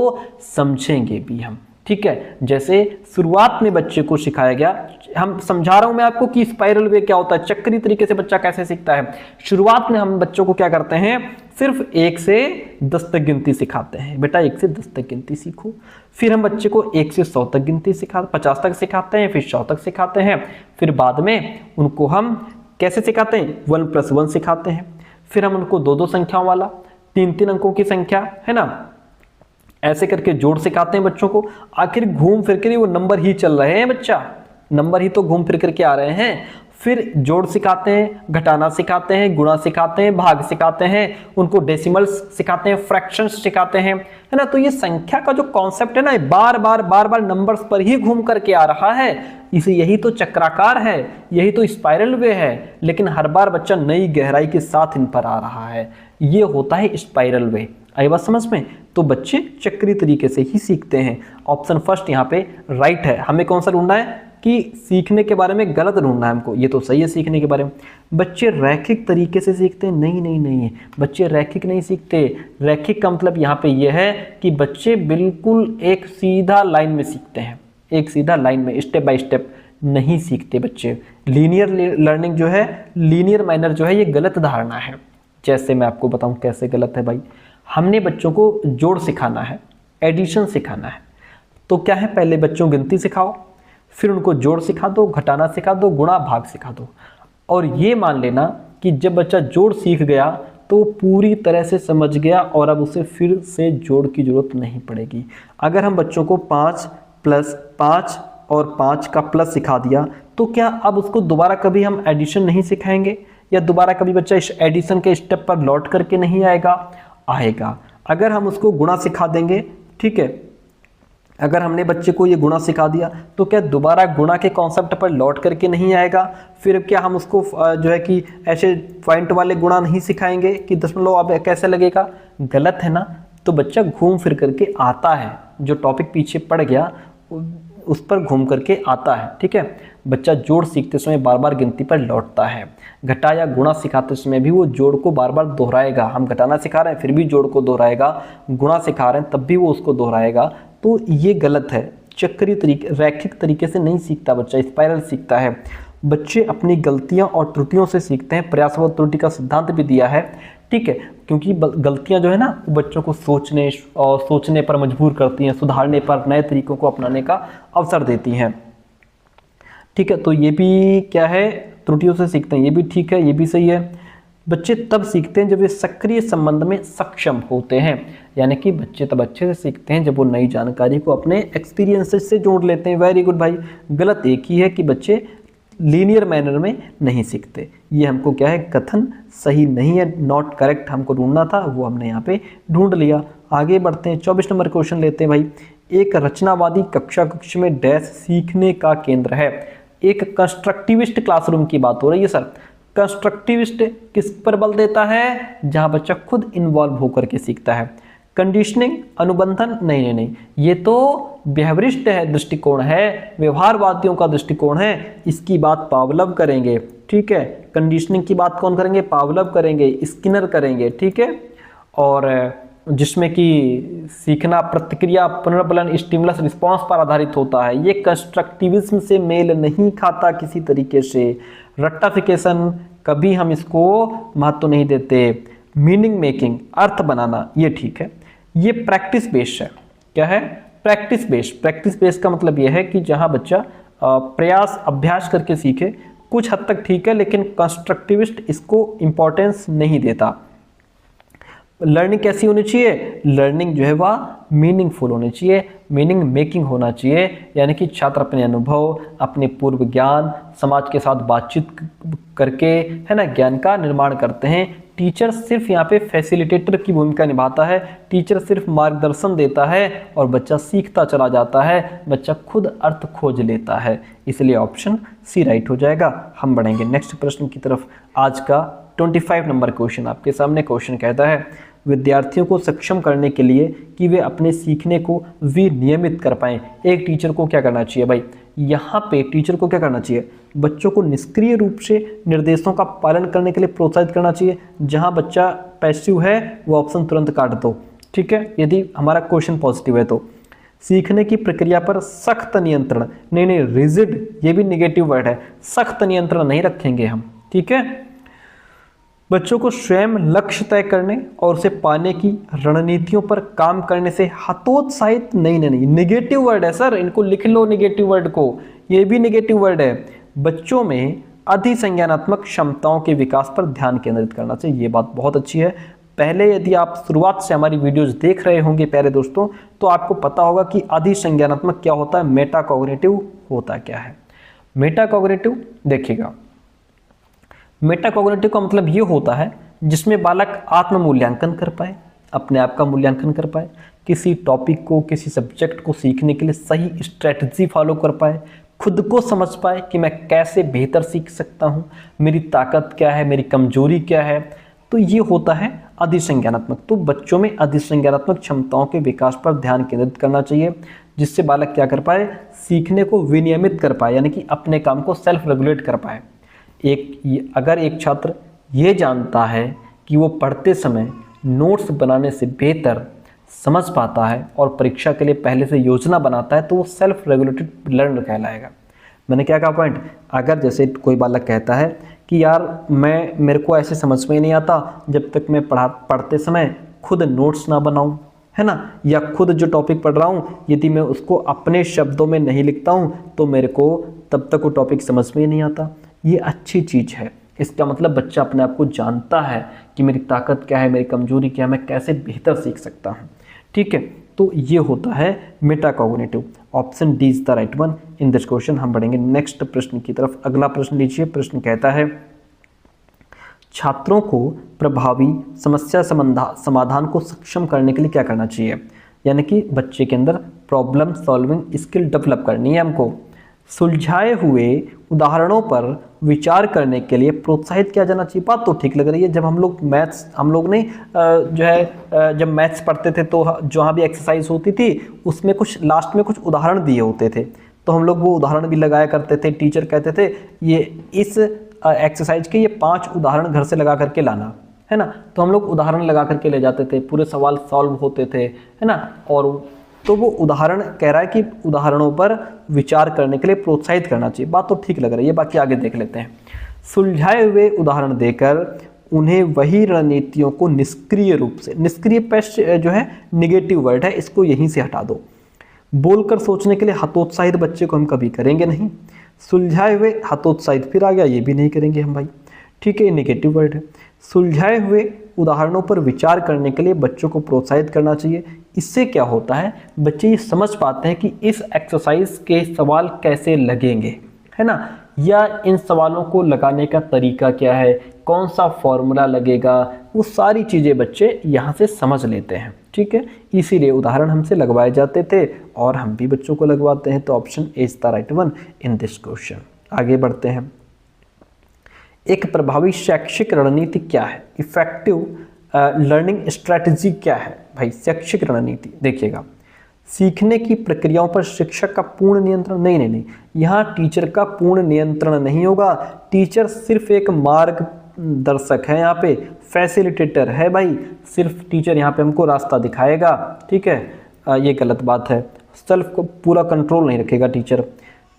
[SPEAKER 1] समझेंगे भी हम, ठीक है। जैसे शुरुआत में बच्चे को सिखाया गया हम समझा रहा हूं मैं आपको कि स्पाइरल वे क्या होता है, चक्रीय तरीके से बच्चा कैसे सीखता है। शुरुआत में हम बच्चों को क्या करते हैं, सिर्फ 1 से 10 तक गिनती सिखाते हैं, बेटा 1 से 10 तक गिनती सीखो। फिर हम बच्चे को 1 से 100 तक गिनती 50 तक सिखाते हैं, फिर 100 तक सिखाते हैं। फिर बाद में उनको हम कैसे सिखाते हैं, 1 + 1 सिखाते हैं। फिर हम उनको 2-2 संख्याओं वाला, 3-3 अंकों की संख्या, है ना, ऐसे करके जोड़ सिखाते हैं बच्चों को। आखिर घूम फिर कर वो नंबर ही चल रहे हैं बच्चा, नंबर ही तो घूम फिर करके आ रहे हैं। फिर जोड़ सिखाते हैं, घटाना सिखाते हैं, गुणा सिखाते हैं, भाग सिखाते हैं, उनको डेसिमल्स सिखाते हैं, फ्रैक्शंस सिखाते हैं, है ना। तो ये संख्या का जो कॉन्सेप्ट है ना, बार बार नंबर्स पर ही घूम करके आ रहा है। इसे यही तो चक्राकार है, यही तो स्पाइरल वे है, लेकिन हर बार बच्चा नई गहराई के साथ इन पर आ रहा है। ये होता है स्पाइरल वे। आई बात समझ में? तो बच्चे चक्रीय तरीके से ही सीखते हैं। ऑप्शन फर्स्ट यहाँ पे राइट है। हमें कौन सा ढूंढना है कि सीखने के बारे में गलत ढूंढना है हमको, ये तो सही है सीखने के बारे में। बच्चे रैखिक तरीके से सीखते हैं, नहीं, बच्चे रैखिक नहीं सीखते। रैखिक का मतलब यहाँ पे ये है कि बच्चे बिल्कुल एक सीधा लाइन में सीखते हैं, एक सीधा लाइन में, स्टेप बाय स्टेप नहीं सीखते बच्चे। लीनियर लर्निंग जो है, लीनियर मैनर जो है, ये गलत धारणा है। जैसे मैं आपको बताऊं कैसे गलत है भाई। हमने बच्चों को जोड़ सिखाना है, एडिशन सिखाना है, तो क्या है, पहले बच्चों गिनती सिखाओ, फिर उनको जोड़ सिखा दो, घटाना सिखा दो, गुणा भाग सिखा दो। और ये मान लेना कि जब बच्चा जोड़ सीख गया तो पूरी तरह से समझ गया और अब उसे फिर से जोड़ की जरूरत नहीं पड़ेगी। अगर हम बच्चों को 5 + 5 और 5 का प्लस सिखा दिया तो क्या अब उसको दोबारा कभी हम एडिशन नहीं सिखाएंगे, या दोबारा कभी बच्चा इस एडिशन के स्टेप पर लौट करके नहीं आएगा। अगर हम उसको गुणा सिखा देंगे, ठीक है, अगर हमने बच्चे को ये गुणा सिखा दिया तो क्या दोबारा गुणा के कॉन्सेप्ट पर लौट करके नहीं आएगा। फिर क्या हम उसको जो है कि ऐसे पॉइंट वाले गुणा नहीं सिखाएंगे कि दशमलव अब कैसे लगेगा, गलत है ना। तो बच्चा घूम फिर करके आता है, जो टॉपिक पीछे पड़ गया उस पर घूम करके आता है, ठीक है। बच्चा जोड़ सीखते समय बार बार गिनती पर लौटता है। घटा या गुणा सिखाते समय भी वो जोड़ को बार बार दोहराएगा। हम घटाना सिखा रहे हैं फिर भी जोड़ को दोहराएगा, गुणा सिखा रहे हैं तब भी वो उसको दोहराएगा। तो ये गलत है। चक्रीय तरीके, रैखिक तरीके से नहीं सीखता बच्चा, स्पाइरल सीखता है। बच्चे अपनी गलतियां और त्रुटियों से सीखते हैं। प्रयास व त्रुटि का सिद्धांत भी दिया है, ठीक है, क्योंकि गलतियां जो है ना बच्चों को सोचने पर मजबूर करती हैं, सुधारने पर, नए तरीकों को अपनाने का अवसर देती हैं, ठीक है। तो ये भी क्या है, त्रुटियों से सीखते हैं, ये भी ठीक है, ये भी सही है। बच्चे तब सीखते हैं जब वे सक्रिय संबंध में सक्षम होते हैं, यानी कि बच्चे तब अच्छे से सीखते हैं जब वो नई जानकारी को अपने एक्सपीरियंसेस से जोड़ लेते हैं। वेरी गुड भाई। गलत एक ही है कि बच्चे लीनियर मैनर में नहीं सीखते। ये हमको क्या है, कथन सही नहीं है, नॉट करेक्ट हमको ढूंढना था, वो हमने यहाँ पे ढूंढ लिया। आगे बढ़ते हैं, 24 नंबर क्वेश्चन लेते हैं भाई। एक रचनावादी कक्ष में डैश सीखने का केंद्र है। एक कंस्ट्रक्टिविस्ट क्लासरूम की बात हो रही है सर। कंस्ट्रक्टिविस्ट किस पर बल देता है, जहां बच्चा खुद इन्वॉल्व होकर के सीखता है। कंडीशनिंग, अनुबंधन, नहीं, ये तो व्यवहारिस्ट है, दृष्टिकोण है, व्यवहारवादियों का दृष्टिकोण है। इसकी बात पावलव करेंगे, ठीक है। कंडीशनिंग की बात कौन करेंगे, पावलव करेंगे, स्किनर करेंगे, ठीक है। और जिसमें कि सीखना प्रतिक्रिया, पुनर्बलन, स्टिमुलस रिस्पॉन्स पर आधारित होता है। ये कंस्ट्रक्टिविज्म से मेल नहीं खाता किसी तरीके से। रट्टाफिकेशन, कभी हम इसको महत्व नहीं देते। मीनिंग मेकिंग, अर्थ बनाना, ये ठीक है। ये प्रैक्टिस बेस्ड है। क्या है, प्रैक्टिस बेस्ड। प्रैक्टिस बेस्ड का मतलब ये है कि जहां बच्चा प्रयास, अभ्यास करके सीखे, कुछ हद तक ठीक है, लेकिन कंस्ट्रक्टिविस्ट इसको इंपॉर्टेंस नहीं देता। लर्निंग कैसी होनी चाहिए, लर्निंग जो है वह मीनिंगफुल होनी चाहिए, मीनिंग मेकिंग होना चाहिए, यानी कि छात्र अपने अनुभव, अपने पूर्व ज्ञान, समाज के साथ बातचीत करके, है ना, ज्ञान का निर्माण करते हैं। टीचर सिर्फ यहाँ पे फैसिलिटेटर की भूमिका निभाता है, टीचर सिर्फ मार्गदर्शन देता है और बच्चा सीखता चला जाता है, बच्चा खुद अर्थ खोज लेता है। इसलिए ऑप्शन सी राइट हो जाएगा। हम बढ़ेंगे नेक्स्ट प्रश्न की तरफ। आज का 25 नंबर क्वेश्चन आपके सामने। क्वेश्चन कहता है, विद्यार्थियों को सक्षम करने के लिए कि वे अपने सीखने को विनियमित कर पाएं, एक टीचर को क्या करना चाहिए भाई। यहाँ पे टीचर को क्या करना चाहिए, बच्चों को निष्क्रिय रूप से निर्देशों का पालन करने के लिए प्रोत्साहित करना चाहिए। जहाँ बच्चा पैसिव है वो ऑप्शन तुरंत काट दो, ठीक है, यदि हमारा क्वेश्चन पॉजिटिव है तो। सीखने की प्रक्रिया पर सख्त नियंत्रण, नहीं, रिजिड, ये भी निगेटिव वर्ड है, सख्त नियंत्रण नहीं रखेंगे हम, ठीक है। बच्चों को स्वयं लक्ष्य तय करने और उसे पाने की रणनीतियों पर काम करने से हतोत्साहित, नहीं, निगेटिव वर्ड है सर, इनको लिख लो निगेटिव वर्ड को, ये भी निगेटिव वर्ड है। बच्चों में अधिसंज्ञानात्मक क्षमताओं के विकास पर ध्यान केंद्रित करना चाहिए, ये बात बहुत अच्छी है। पहले यदि आप शुरुआत से हमारी वीडियोस देख रहे होंगे प्यारे दोस्तों, तो आपको पता होगा कि अधिसंज्ञानात्मक क्या होता है, मेटाकॉग्निटिव होता क्या है। मेटाकॉग्निटिव देखिएगा, मेटाकॉग्निटिव का मतलब ये होता है जिसमें बालक आत्म मूल्यांकन कर पाए, अपने आप का मूल्यांकन कर पाए, किसी टॉपिक को, किसी सब्जेक्ट को सीखने के लिए सही स्ट्रेटजी फॉलो कर पाए, खुद को समझ पाए कि मैं कैसे बेहतर सीख सकता हूँ, मेरी ताकत क्या है, मेरी कमजोरी क्या है। तो ये होता है अधिसंज्ञानात्मक। तो बच्चों में अधिसंज्ञानात्मक क्षमताओं के विकास पर ध्यान केंद्रित करना चाहिए, जिससे बालक क्या कर पाए, सीखने को विनियमित कर पाए, यानी कि अपने काम को सेल्फ रेगुलेट कर पाए। अगर एक छात्र ये जानता है कि वो पढ़ते समय नोट्स बनाने से बेहतर समझ पाता है और परीक्षा के लिए पहले से योजना बनाता है, तो वो सेल्फ रेगुलेटेड लर्नर कहलाएगा। मैंने क्या कहा पॉइंट, अगर जैसे कोई बालक कहता है कि यार मेरे को ऐसे समझ में नहीं आता जब तक मैं पढ़ते समय खुद नोट्स ना बनाऊं, है ना, या खुद जो टॉपिक पढ़ रहा हूँ यदि मैं उसको अपने शब्दों में नहीं लिखता हूँ तो मेरे को तब तक वो टॉपिक समझ में ही नहीं आता। ये अच्छी चीज़ है, इसका मतलब बच्चा अपने आप को जानता है कि मेरी ताकत क्या है, मेरी कमजोरी क्या है, मैं कैसे बेहतर सीख सकता हूँ, ठीक है। तो ये होता है metacognitive. Option D is the right one in this question. हम बढ़ेंगे नेक्स्ट प्रश्न की तरफ। अगला प्रश्न लीजिए। प्रश्न कहता है, छात्रों को प्रभावी समस्या समाधान को सक्षम करने के लिए क्या करना चाहिए, यानी कि बच्चे के अंदर प्रॉब्लम सॉल्विंग स्किल डेवलप करनी है हमको। सुलझाए हुए उदाहरणों पर विचार करने के लिए प्रोत्साहित किया जाना चाहिए। बात तो ठीक लग रही है। जब हम लोग ने जब मैथ्स पढ़ते थे तो जहाँ भी एक्सरसाइज होती थी उसमें कुछ लास्ट में कुछ उदाहरण दिए होते थे, तो हम लोग वो उदाहरण भी लगाया करते थे। टीचर कहते थे ये इस एक्सरसाइज के ये 5 उदाहरण घर से लगा करके लाना, है ना, तो हम लोग उदाहरण लगा करके ले जाते थे, पूरे सवाल सॉल्व होते थे, है ना। और तो वो उदाहरण कह रहा है कि उदाहरणों पर विचार करने के लिए प्रोत्साहित करना चाहिए। बात तो ठीक लग रही है, बाकी आगे देख लेते हैं। सुलझाए हुए उदाहरण देकर उन्हें वही रणनीतियों को निष्क्रिय रूप से, निष्क्रिय पेस्ट जो है निगेटिव वर्ड है, इसको यहीं से हटा दो। बोलकर सोचने के लिए हतोत्साहित बच्चे को हम कभी करेंगे नहीं। सुलझाए हुए हतोत्साहित फिर आ गया, ये भी नहीं करेंगे हम भाई, ठीक है, ये निगेटिव वर्ड है। सुलझाए हुए उदाहरणों पर विचार करने के लिए बच्चों को प्रोत्साहित करना चाहिए। इससे क्या होता है, बच्चे ये समझ पाते हैं कि इस एक्सरसाइज के सवाल कैसे लगेंगे, है ना, या इन सवालों को लगाने का तरीका क्या है, कौन सा फॉर्मूला लगेगा, वो सारी चीज़ें बच्चे यहाँ से समझ लेते हैं, ठीक है। इसीलिए उदाहरण हमसे लगवाए जाते थे और हम भी बच्चों को लगवाते हैं। तो option A is the right one in this question. आगे बढ़ते हैं। एक प्रभावी शैक्षिक रणनीति क्या है, इफेक्टिव लर्निंग स्ट्रैटेजी क्या है भाई। शैक्षिक रणनीति देखिएगा, सीखने की प्रक्रियाओं पर शिक्षक का पूर्ण नियंत्रण, नहीं, यहाँ टीचर का पूर्ण नियंत्रण नहीं होगा। टीचर सिर्फ एक मार्गदर्शक है, यहाँ पे फैसिलिटेटर है भाई, सिर्फ टीचर यहाँ पे हमको रास्ता दिखाएगा, ठीक है। ये गलत बात है, सेल्फ को पूरा कंट्रोल नहीं रखेगा टीचर।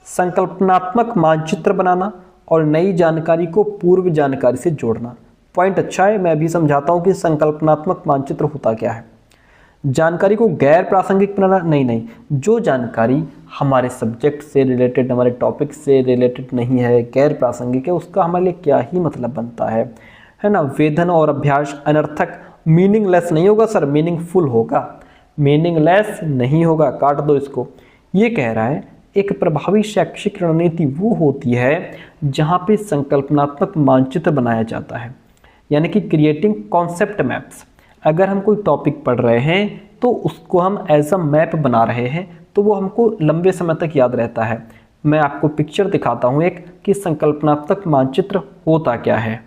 [SPEAKER 1] संकल्पनात्मक मानचित्र बनाना और नई जानकारी को पूर्व जानकारी से जोड़ना, पॉइंट अच्छा है। मैं भी समझाता हूँ कि संकल्पनात्मक मानचित्र होता क्या है। जानकारी को गैर प्रासंगिक बनाना, नहीं, जो जानकारी हमारे सब्जेक्ट से रिलेटेड, हमारे टॉपिक से रिलेटेड नहीं है, गैर प्रासंगिक है, उसका हमारे लिए क्या ही मतलब बनता है ना। वेधन और अभ्यास अनर्थक, मीनिंगलेस नहीं होगा सर, मीनिंगफुल होगा, मीनिंगलेस नहीं होगा, काट दो इसको। ये कह रहा है एक प्रभावी शैक्षिक रणनीति वो होती है जहाँ पे संकल्पनात्मक मानचित्र बनाया जाता है, यानी कि क्रिएटिंग कॉन्सेप्ट मैप्स। अगर हम कोई टॉपिक पढ़ रहे हैं तो उसको हम एज अ मैप बना रहे हैं तो वो हमको लंबे समय तक याद रहता है। मैं आपको पिक्चर दिखाता हूँ एक, कि संकल्पनात्मक मानचित्र होता क्या है।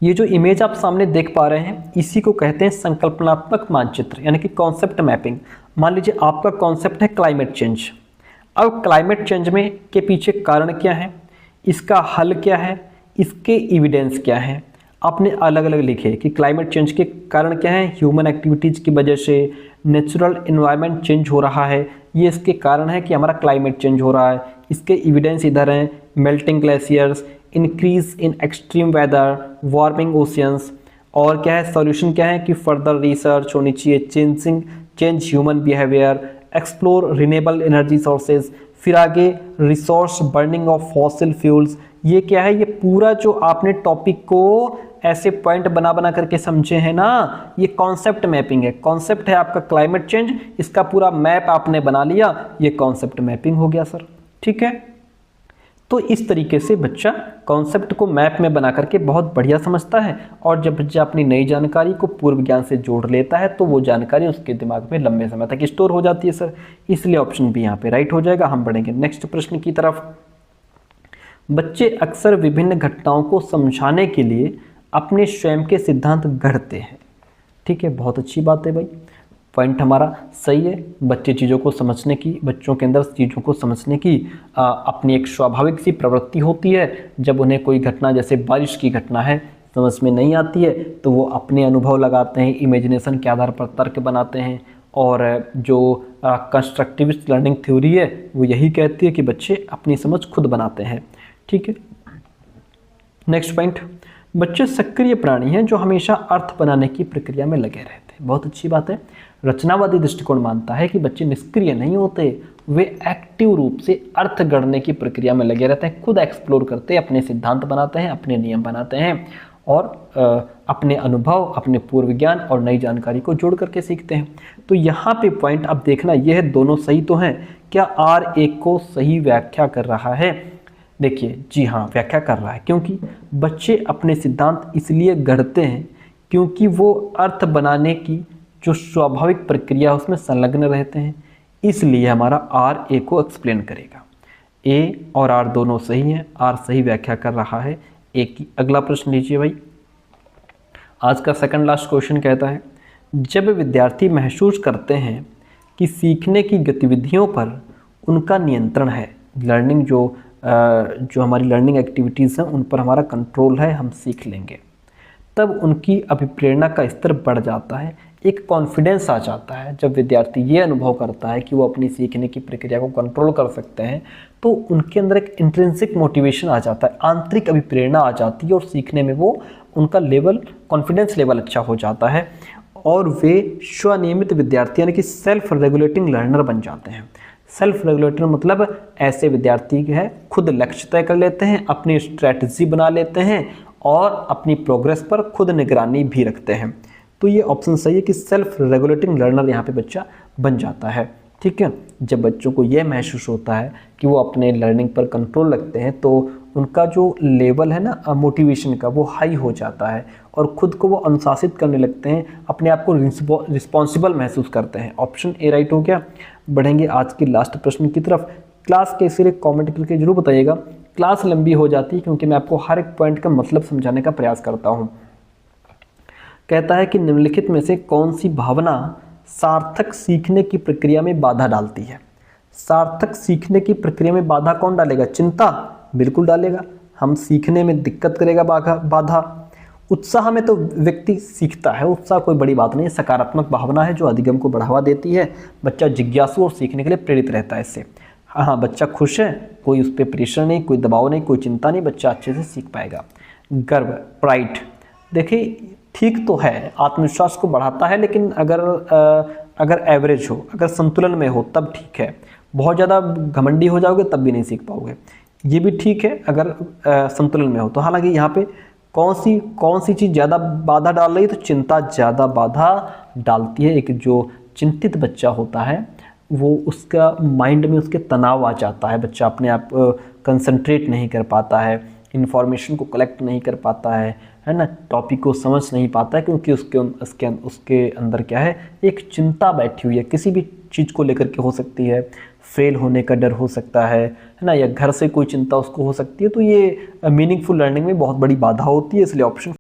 [SPEAKER 1] ये जो इमेज आप सामने देख पा रहे हैं इसी को कहते हैं संकल्पनात्मक मानचित्र, यानी कि कॉन्सेप्ट मैपिंग। मान लीजिए आपका कॉन्सेप्ट है क्लाइमेट चेंज। अब क्लाइमेट चेंज में के पीछे कारण क्या है, इसका हल क्या है, इसके एविडेंस क्या है, आपने अलग अलग लिखे कि क्लाइमेट चेंज के कारण क्या है, ह्यूमन एक्टिविटीज़ की वजह से नेचुरल एनवायरनमेंट चेंज हो रहा है, ये इसके कारण है कि हमारा क्लाइमेट चेंज हो रहा है। इसके एविडेंस इधर हैं, melting glaciers, increase in extreme weather, warming oceans, और क्या है सॉल्यूशन क्या है कि फर्दर रिसर्च होनी चाहिए, change human behaviour, explore renewable energy sources, फिर आगे resource burning of fossil fuels. ये क्या है, ये पूरा जो आपने टॉपिक को ऐसे पॉइंट बना बना करके समझे हैं ना, ये कॉन्सेप्ट मैपिंग है। कॉन्सेप्ट है आपका क्लाइमेट चेंज, इसका पूरा मैप आपने बना लिया, ये कॉन्सेप्ट मैपिंग हो गया सर। ठीक है, तो इस तरीके से बच्चा कॉन्सेप्ट को मैप में बना करके बहुत बढ़िया समझता है, और जब बच्चा अपनी नई जानकारी को पूर्व ज्ञान से जोड़ लेता है तो वो जानकारी उसके दिमाग में लंबे समय तक स्टोर हो जाती है सर। इसलिए ऑप्शन भी यहाँ पे राइट हो जाएगा। हम बढ़ेंगे नेक्स्ट प्रश्न की तरफ। बच्चे अक्सर विभिन्न घटनाओं को समझाने के लिए अपने स्वयं के सिद्धांत गढ़ते हैं। ठीक है, बहुत अच्छी बात है भाई, पॉइंट हमारा सही है। बच्चे चीज़ों को समझने की, बच्चों के अंदर चीज़ों को समझने की अपनी एक स्वाभाविक सी प्रवृत्ति होती है। जब उन्हें कोई घटना, जैसे बारिश की घटना है, समझ में नहीं आती है तो वो अपने अनुभव लगाते हैं, इमेजिनेशन के आधार पर तर्क बनाते हैं। और जो कंस्ट्रक्टिविस्ट लर्निंग थ्योरी है वो यही कहती है कि बच्चे अपनी समझ खुद बनाते हैं। ठीक है, नेक्स्ट पॉइंट, बच्चे सक्रिय प्राणी हैं जो हमेशा अर्थ बनाने की प्रक्रिया में लगे रहते हैं। बहुत अच्छी बात है। रचनावादी दृष्टिकोण मानता है कि बच्चे निष्क्रिय नहीं होते, वे एक्टिव रूप से अर्थ गढ़ने की प्रक्रिया में लगे रहते हैं, खुद एक्सप्लोर करते हैं, अपने सिद्धांत बनाते हैं, अपने नियम बनाते हैं, और अपने अनुभव, अपने पूर्व ज्ञान और नई जानकारी को जोड़ करके सीखते हैं। तो यहाँ पे पॉइंट अब देखना, यह दोनों सही तो हैं। क्या R1 को सही व्याख्या कर रहा है? देखिए जी हाँ, व्याख्या कर रहा है, क्योंकि बच्चे अपने सिद्धांत इसलिए गढ़ते हैं क्योंकि वो अर्थ बनाने की जो स्वाभाविक प्रक्रिया है उसमें संलग्न रहते हैं, इसलिए हमारा R1 को एक्सप्लेन करेगा। A और R दोनों सही हैं, R सही व्याख्या कर रहा है A की। अगला प्रश्न लीजिए भाई, आज का सेकंड लास्ट क्वेश्चन कहता है, जब विद्यार्थी महसूस करते हैं कि सीखने की गतिविधियों पर उनका नियंत्रण है, लर्निंग जो हमारी लर्निंग एक्टिविटीज़ हैं उन पर हमारा कंट्रोल है, हम सीख लेंगे, तब उनकी अभिप्रेरणा का स्तर बढ़ जाता है, एक कॉन्फिडेंस आ जाता है। जब विद्यार्थी ये अनुभव करता है कि वो अपनी सीखने की प्रक्रिया को कंट्रोल कर सकते हैं तो उनके अंदर एक इंट्रिंसिक मोटिवेशन आ जाता है, आंतरिक अभिप्रेरणा आ जाती है, और सीखने में वो उनका लेवल, कॉन्फिडेंस लेवल अच्छा हो जाता है, और वे स्वनियमित विद्यार्थी यानी कि सेल्फ रेगुलेटिंग लर्नर बन जाते हैं। सेल्फ रेगुलेटर मतलब ऐसे विद्यार्थी है खुद लक्ष्य तय कर लेते हैं, अपनी स्ट्रैटेजी बना लेते हैं, और अपनी प्रोग्रेस पर खुद निगरानी भी रखते हैं। तो ये ऑप्शन सही है कि सेल्फ रेगुलेटिंग लर्नर यहाँ पे बच्चा बन जाता है। ठीक है, जब बच्चों को यह महसूस होता है कि वो अपने लर्निंग पर कंट्रोल रखते हैं तो उनका जो लेवल है ना मोटिवेशन का, वो हाई हो जाता है, और ख़ुद को वो अनुशासित करने लगते हैं, अपने आप को रिस्पॉन्सिबल महसूस करते हैं। ऑप्शन ए राइट हो गया। बढ़ेंगे आज के लास्ट प्रश्न की तरफ। क्लास के सिरे कॉमेंट करके जरूर बताइएगा, क्लास लंबी हो जाती है क्योंकि मैं आपको हर एक पॉइंट का मतलब समझाने का प्रयास करता हूँ। कहता है कि निम्नलिखित में से कौन सी भावना सार्थक सीखने की प्रक्रिया में बाधा डालती है? सार्थक सीखने की प्रक्रिया में बाधा कौन डालेगा? चिंता बिल्कुल डालेगा, हम सीखने में दिक्कत करेगा बाधा। उत्साह में तो व्यक्ति सीखता है, उत्साह कोई बड़ी बात नहीं है, सकारात्मक भावना है जो अधिगम को बढ़ावा देती है, बच्चा जिज्ञासु और सीखने के लिए प्रेरित रहता है इससे। हाँ, बच्चा खुश है, कोई उस पर प्रेशर नहीं, कोई दबाव नहीं, कोई चिंता नहीं, बच्चा अच्छे से सीख पाएगा। गर्व, प्राइड, देखिए ठीक तो है, आत्मविश्वास को बढ़ाता है, लेकिन अगर एवरेज हो, अगर संतुलन में हो तब ठीक है। बहुत ज़्यादा घमंडी हो जाओगे तब भी नहीं सीख पाओगे। ये भी ठीक है अगर संतुलन में हो। तो हालांकि यहाँ पे कौन सी चीज़ ज़्यादा बाधा डाल रही है? तो चिंता ज़्यादा बाधा डालती है। एक जो चिंतित बच्चा होता है वो, उसका माइंड में उसके तनाव आ जाता है, बच्चा अपने आप कंसंट्रेट नहीं कर पाता है, इन्फॉर्मेशन को कलेक्ट नहीं कर पाता है ना, टॉपिक को समझ नहीं पाता है, क्योंकि उसके अंदर क्या है, एक चिंता बैठी हुई है। किसी भी चीज़ को लेकर के हो सकती है, फेल होने का डर हो सकता है ना, या घर से कोई चिंता उसको हो सकती है। तो ये मीनिंगफुल लर्निंग में बहुत बड़ी बाधा होती है, इसलिए ऑप्शन